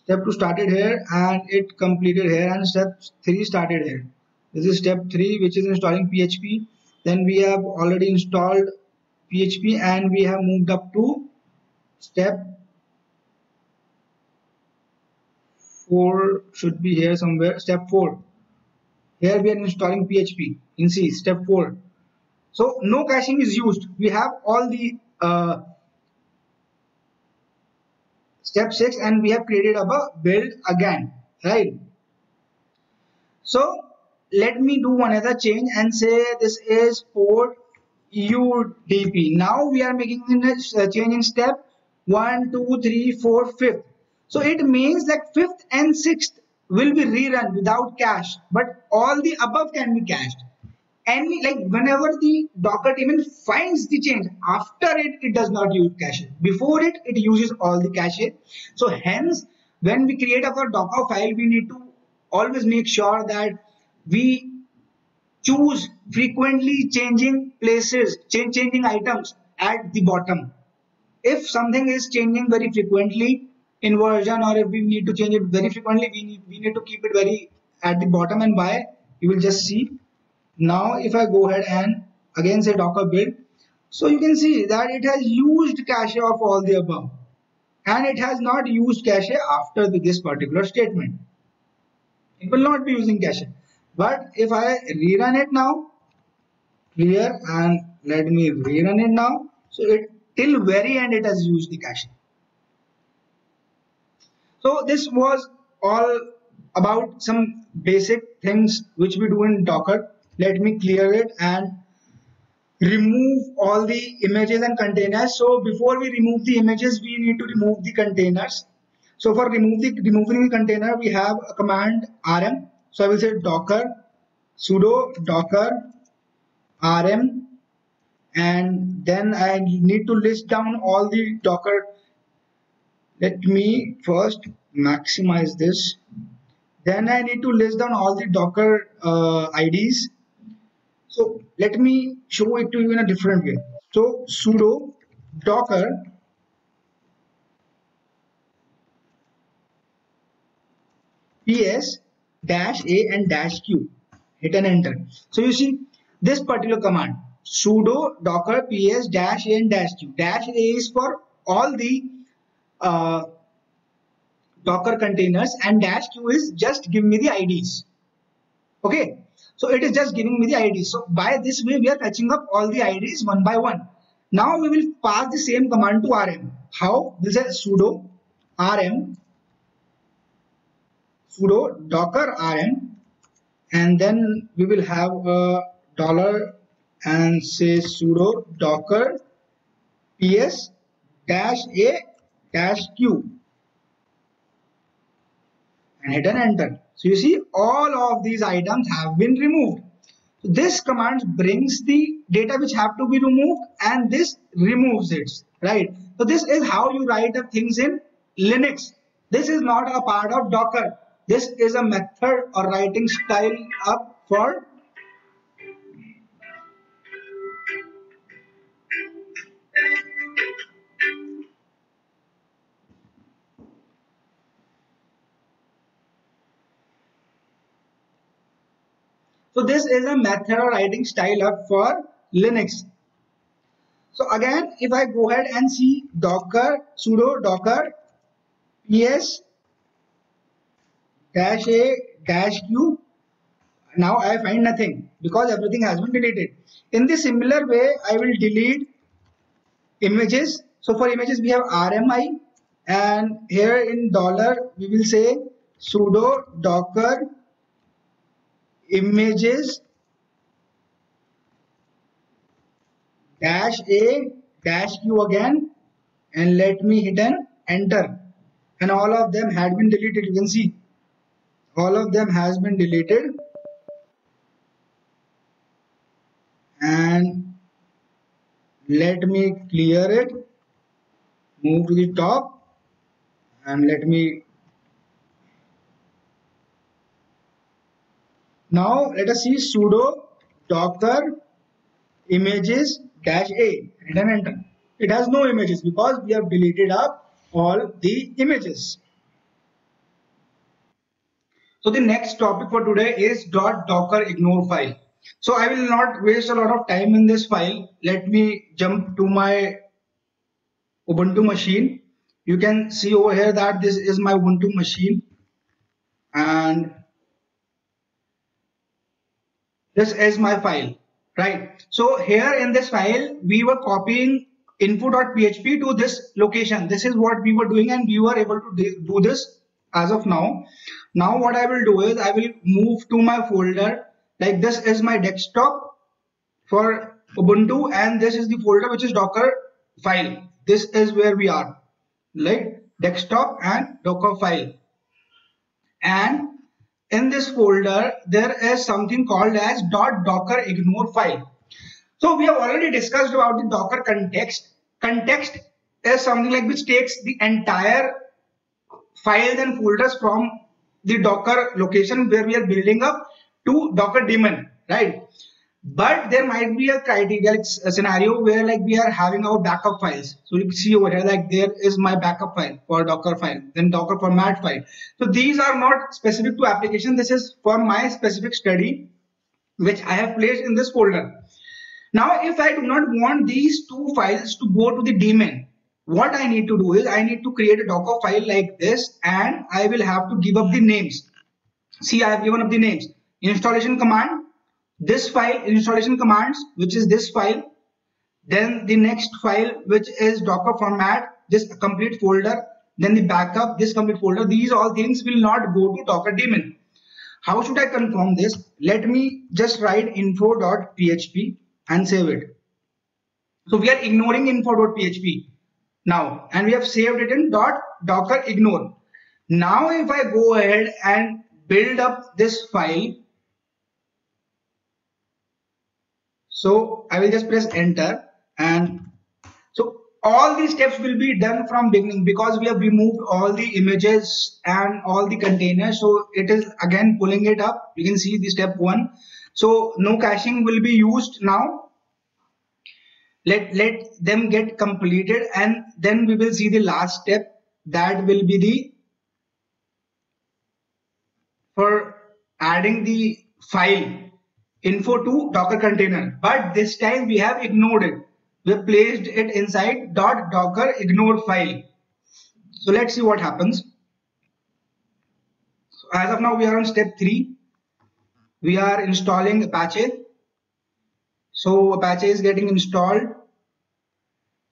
Step 2 started here and it completed here, and step 3 started here. This is step 3, which is installing PHP. Then we have already installed PHP and we have moved up to step 4, should be here somewhere. Step 4. Here we are installing PHP in C, step 4. So no caching is used. We have all the step 6 and we have created a build again, right? So let me do another change and say this is port UDP. Now we are making a change in step 1, 2, 3, 4, 5th. So it means that 5th and 6th will be rerun without cache, but all the above can be cached. And like whenever the Docker daemon finds the change, after it does not use cache. Before it uses all the cache. So hence, when we create our Docker file, we need to always make sure that we choose frequently changing places, changing items at the bottom. If something is changing very frequently in version, or if we need to change it very frequently, we need to keep it very at the bottom. And why? You will just see. Now if I go ahead and again say docker build, so you can see that it has used cache of all the above, and it has not used cache after this particular statement. It will not be using cache. But if I rerun it now, clear, and let me rerun it now, so it till very end it has used the cache. So this was all about some basic things which we do in Docker. Let me clear it and remove all the images and containers. So before we remove the images, we need to remove the containers. So for removing the container, we have a command rm. So I will say docker sudo docker rm, and then I need to list down all the Docker. Let me first maximize this. Then I need to list down all the Docker IDs. So let me show it to you in a different way. So sudo docker ps -a and -q. Hit an enter. So you see this particular command, sudo docker ps -a and -q. -a is for all the uh, Docker containers, and -q is just give me the IDs. Okay, so it is just giving me the IDs. So by this way we are fetching up all the IDs one by one. Now we will pass the same command to rm. How? This is sudo rm sudo docker rm, and then we will have a dollar and say sudo docker ps -a -q and hit an enter. So you see all of these items have been removed. So this command brings the data which have to be removed, and this removes it, right? So this is how you write up things in Linux. This is not a part of Docker. This is a method or writing style up for so this is a method or writing style up for Linux. So again, if I go ahead and see docker sudo docker ps -a -q, now I find nothing because everything has been deleted. In the similar way, I will delete images. So for images we have RMI, and here in dollar we will say sudo docker images -a -q again, and let me hit an enter, and all of them had been deleted. You can see all of them has been deleted. And let me clear it, move to the top, and let me now let us see sudo docker images -a, hit and enter. It has no images because we have deleted up all the images. So the next topic for today is .docker ignore file. So I will not waste a lot of time in this file. Let me jump to my Ubuntu machine. You can see over here that this is my Ubuntu machine, and this is my file, right? So here in this file we were copying info.php to this location. This is what we were doing, and we were able to do this as of now. Now what I will do is I will move to my folder. Like this is my desktop for Ubuntu, and this is the folder which is Docker file. This is where we are, like desktop and Docker file. And in this folder there is something called as .docker ignore file. So we have already discussed about the Docker context. Context is something like which takes the entire files and folders from the Docker location where we are building up to Docker daemon, right? But there might be a criteria, like a scenario where like we are having our backup files. So you can see over here, like there is my backup file for Docker file, then Docker format file. So these are not specific to application. This is for my specific study, which I have placed in this folder. Now, if I do not want these two files to go to the daemon, what I need to do is I need to create a Docker file like this, and I will have to give up the names. See, I have given up the names. Installation command, this file, installation commands, which is this file. Then the next file, which is Docker format, this complete folder. Then the backup, this complete folder. These all things will not go to Docker daemon. How should I confirm this? Let me just write info.php and save it. So we are ignoring info.php now, and we have saved it in .docker ignore. Now if I go ahead and build up this file, so I will just press enter, and so all these steps will be done from beginning because we have removed all the images and all the containers. So it is again pulling it up. You can see the step 1. So no caching will be used now. Let them get completed, and then we will see the last step, that will be the for adding the file info to Docker container. But this time we have ignored it. We placed it inside .docker ignore file. So let's see what happens. So as of now we are on step 3. We are installing Apache. So Apache is getting installed.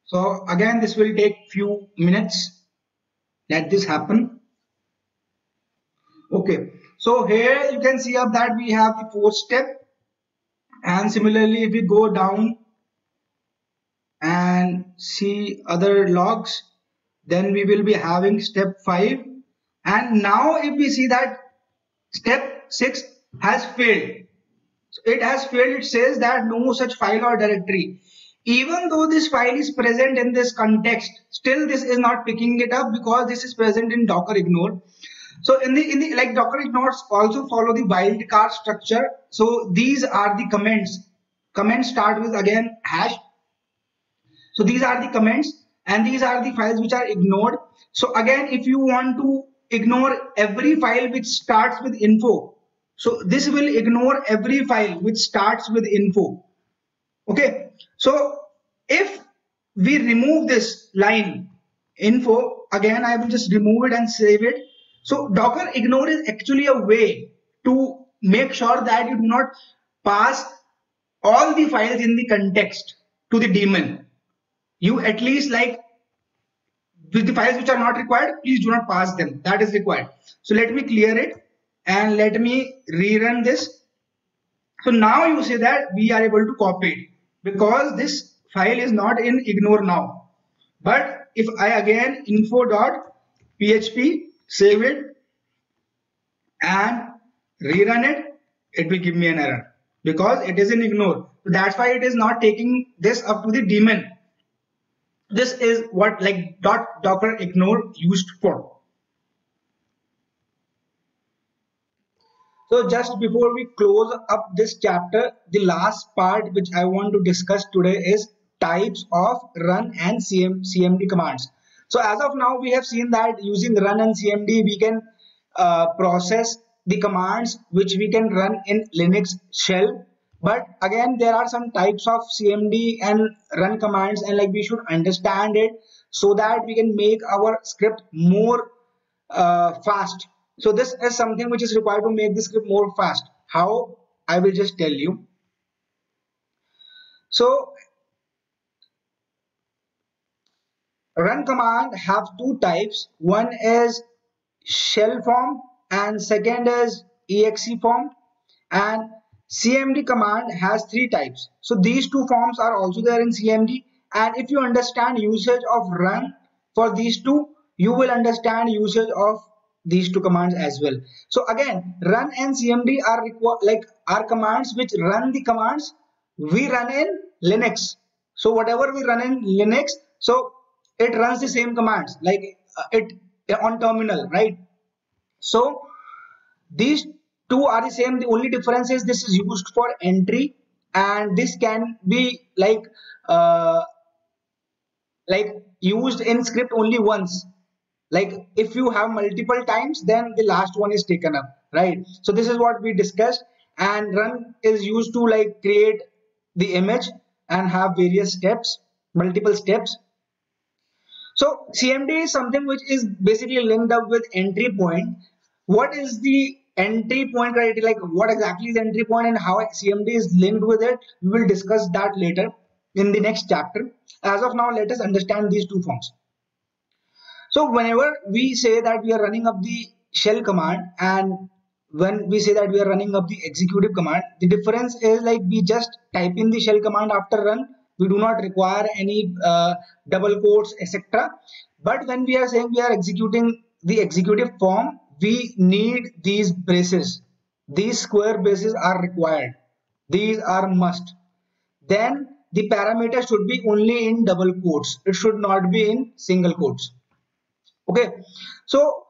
So again this will take few minutes. Let this happen. Okay, so here you can see up that we have the 4th step, and similarly if we go down and see other logs, then we will be having step 5. And now if we see that step 6 has failed, so it has failed, it says that no such file or directory. Even though this file is present in this context, still this is not picking it up because this is present in Docker ignore. So in the like Docker ignores also follow the wildcard structure. So these are the comments. Comments start with again hash. So these are the comments, and these are the files which are ignored. So again, if you want to ignore every file which starts with info, so this will ignore every file which starts with info. Okay, so if we remove this line info, again I will just remove it and save it. So Docker ignore is actually a way to make sure that you do not pass all the files in the context to the daemon. You at least like with the files which are not required, please do not pass them. That is required. So let me clear it and let me rerun this. So now you say that we are able to copy it because this file is not in ignore now. But if I again info.php, save it and rerun it, it will give me an error because it is in ignore. So that's why it is not taking this up to the daemon. This is what like .docker ignore used for. So just before we close up this chapter, the last part which I want to discuss today is types of run and cmd commands. So as of now, we have seen that using run and cmd, we can process the commands which we can run in Linux shell. But again, there are some types of cmd and run commands, and like we should understand it so that we can make our script more fast. So this is something which is required to make the script more fast. How? I will just tell you. So run command have two types. One is shell form and second is exe form, and cmd command has three types. So these two forms are also there in cmd, and if you understand usage of run for these two, you will understand usage of these two commands as well. So again, run and cmd are commands which run the commands we run in Linux. So whatever we run in Linux, so it runs the same commands like it on terminal, right? So these two are the same. The only difference is this is used for entry, and this can be like used in script only once. Like if you have multiple times, then the last one is taken up, right? So this is what we discussed. And run is used to like create the image and have various steps, multiple steps. So cmd is something which is basically linked up with entry point. What is the entry point criteria, like what exactly is entry point and how cmd is linked with it? We will discuss that later in the next chapter. As of now, let us understand these two forms. So whenever we say that we are running up the shell command and when we say that we are running up the executive command, the difference is like we just type in the shell command after run. We do not require any double quotes, etc. But when we are saying we are executing the executive form, we need these braces. These square braces are required. These are must. Then the parameter should be only in double quotes. It should not be in single quotes. Okay, so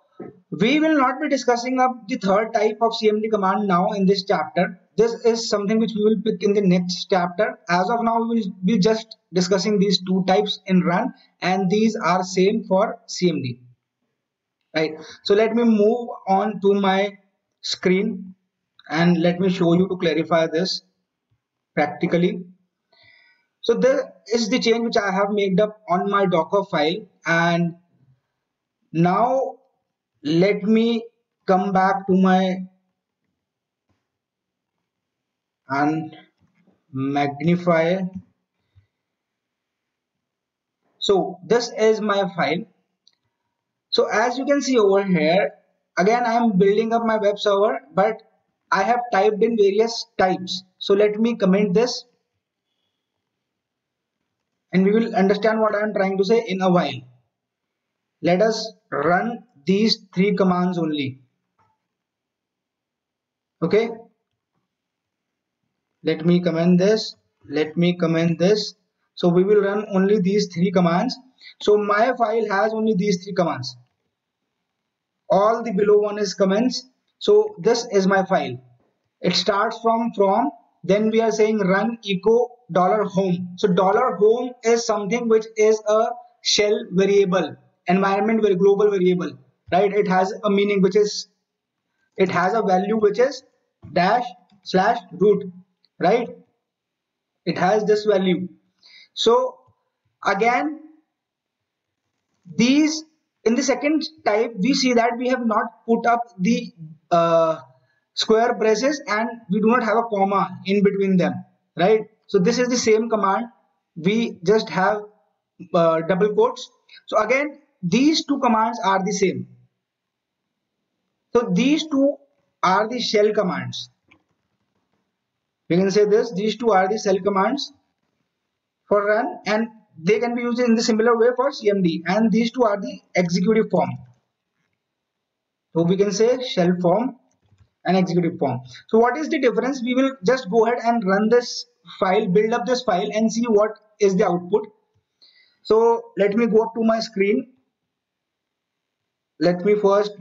we will not be discussing up the third type of CMD command now in this chapter. This is something which we will pick in the next chapter. As of now, we will be just discussing these two types in run, and these are same for CMD. Right. So let me move on to my screen and let me show you to clarify this practically. So this is the change which I have made up on my Docker file, and now let me come back to my and magnify. So this is my file. So as you can see over here, again I am building up my web server, but I have typed in various types. So let me comment this and we will understand what I am trying to say in a while. Let us run these three commands only. Okay, let me comment this, let me comment this. So we will run only these three commands. So my file has only these three commands. All the below one is comments. So this is my file. It starts from, then we are saying run echo $home. So $home is something which is a shell variable, environment very global variable, right? It has a meaning which is, it has a value which is /root, right? It has this value. So again, these in the second type, we see that we have not put up the square braces and we do not have a comma in between them, right? So this is the same command. We just have double quotes. So again, these two commands are the same. So these two are the shell commands. We can say this, these two are the shell commands for run, and they can be used in the similar way for CMD, and these two are the executive form. So we can say shell form and executive form. So what is the difference? We will just go ahead and run this file, build up this file and see what is the output. So let me go up to my screen. Let me first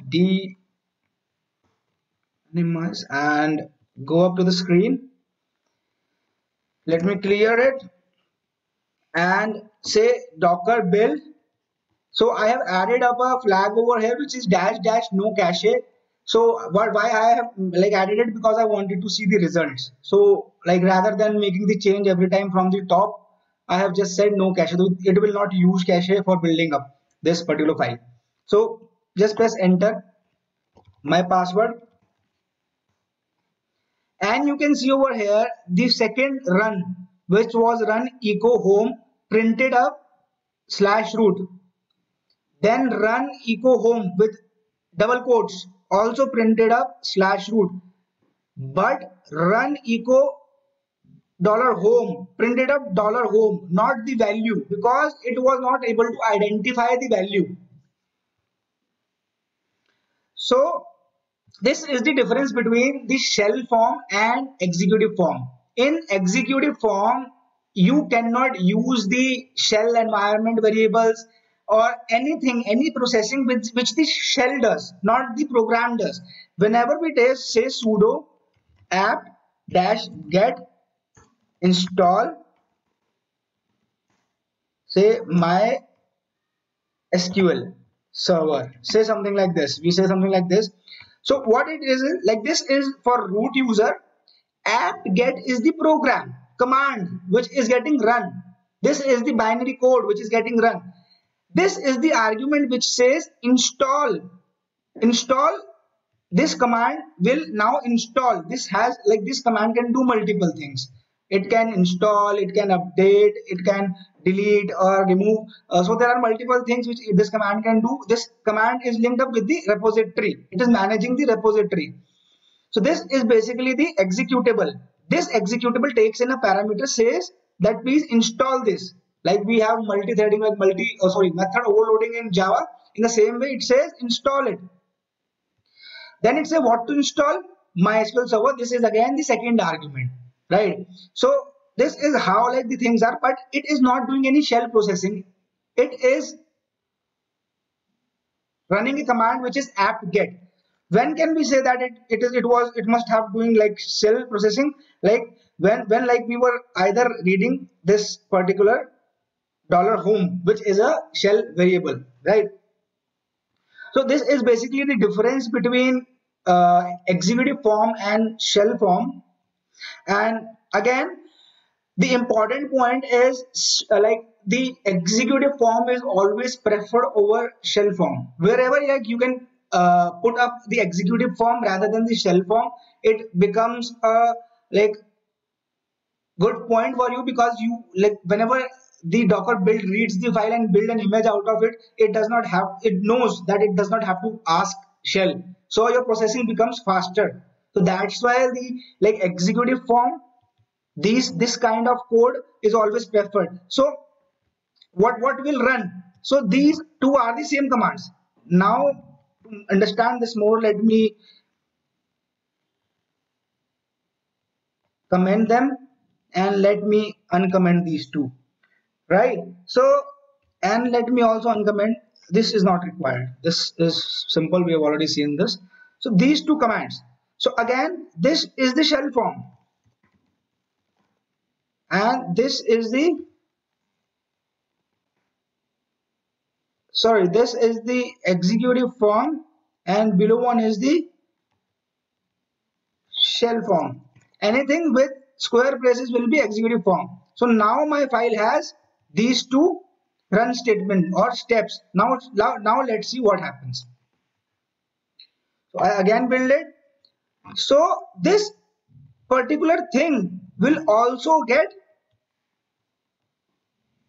minimize and go up to the screen. Let me clear it and say docker build. So I have added up a flag over here which is -- no cache. So why I have added it, because I wanted to see the results. So rather than making the change every time from the top, I have just said no cache. So it will not use cache for building up this particular file. So just press enter, my password, and you can see over here the second run, which was run echo home, printed up /root. Then run echo home with double quotes, also printed up /root. But run echo $home, printed up $home, not the value, because it was not able to identify the value. So this is the difference between the shell form and executive form. In executive form, you cannot use the shell environment variables or anything, any processing which the shell does, not the program does. Whenever we say sudo apt-get install, say my SQL server, say something like this, we say something like this. So what it is this is for root user, apt-get is the program command which is getting run. This is the binary code which is getting run. This is the argument which says install. This command will now install. This has this command can do multiple things. It can install, it can update, it can delete or remove. So there are multiple things which this command can do. This command is linked up with the repository. It is managing the repository. So this is basically the executable. This executable takes in a parameter, says that please install this. Like we have multi-threading, method overloading in Java. In the same way, it says install it. Then it says what to install, MySQL server. This is again the second argument, right? So this is how like the things are, but it is not doing any shell processing. It is running a command which is apt-get. When can we say that it must have doing like shell processing? Like when like we were either reading this particular $home, which is a shell variable, right? So this is basically the difference between executive form and shell form. And again, the important point is like the executive form is always preferred over shell form. Wherever like you can put up the executive form rather than the shell form, it becomes a like good point for you, because you like whenever the Docker build reads the file and build an image out of it, it knows that it does not have to ask shell, so your processing becomes faster. So that's why the like executive form, this kind of code is always preferred. So what will run? So these two are the same commands. Now to understand this more, let me comment them and let me uncomment these two, right? So, and let me also uncomment, this is not required, this is simple, we have already seen this. So these two commands, so again this is the shell form and this is the this is the executive form, and below one is the shell form. Anything with square braces will be executive form. So now my file has these two run statement or steps. Now let's see what happens. So I again build it. So this particular thing will also get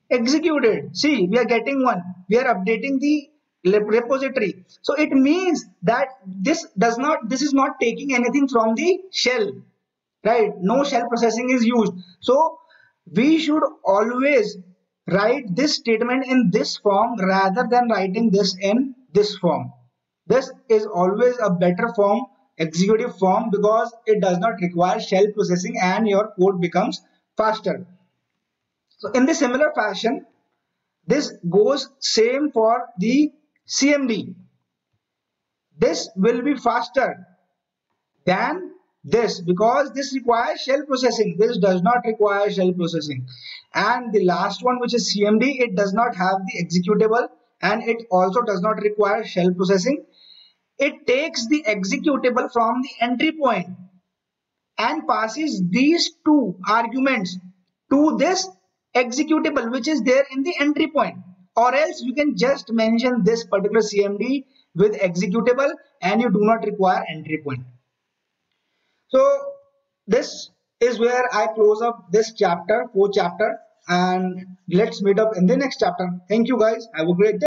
executed. See, we are getting one. We are updating the repository. So it means that this is not taking anything from the shell, right? No shell processing is used. So we should always write this statement in this form rather than writing this in this form. This is always a better form, executive form, because it does not require shell processing and your code becomes faster. So in the similar fashion, this goes same for the CMD. This will be faster than this because this requires shell processing. This does not require shell processing. And the last one, which is CMD, it does not have the executable and it also does not require shell processing. It takes the executable from the entry point and passes these two arguments to this executable which is there in the entry point, or else you can just mention this particular CMD with executable and you do not require entry point. So this is where I close up this chapter, 4th chapter, and let's meet up in the next chapter. Thank you guys. Have a great day.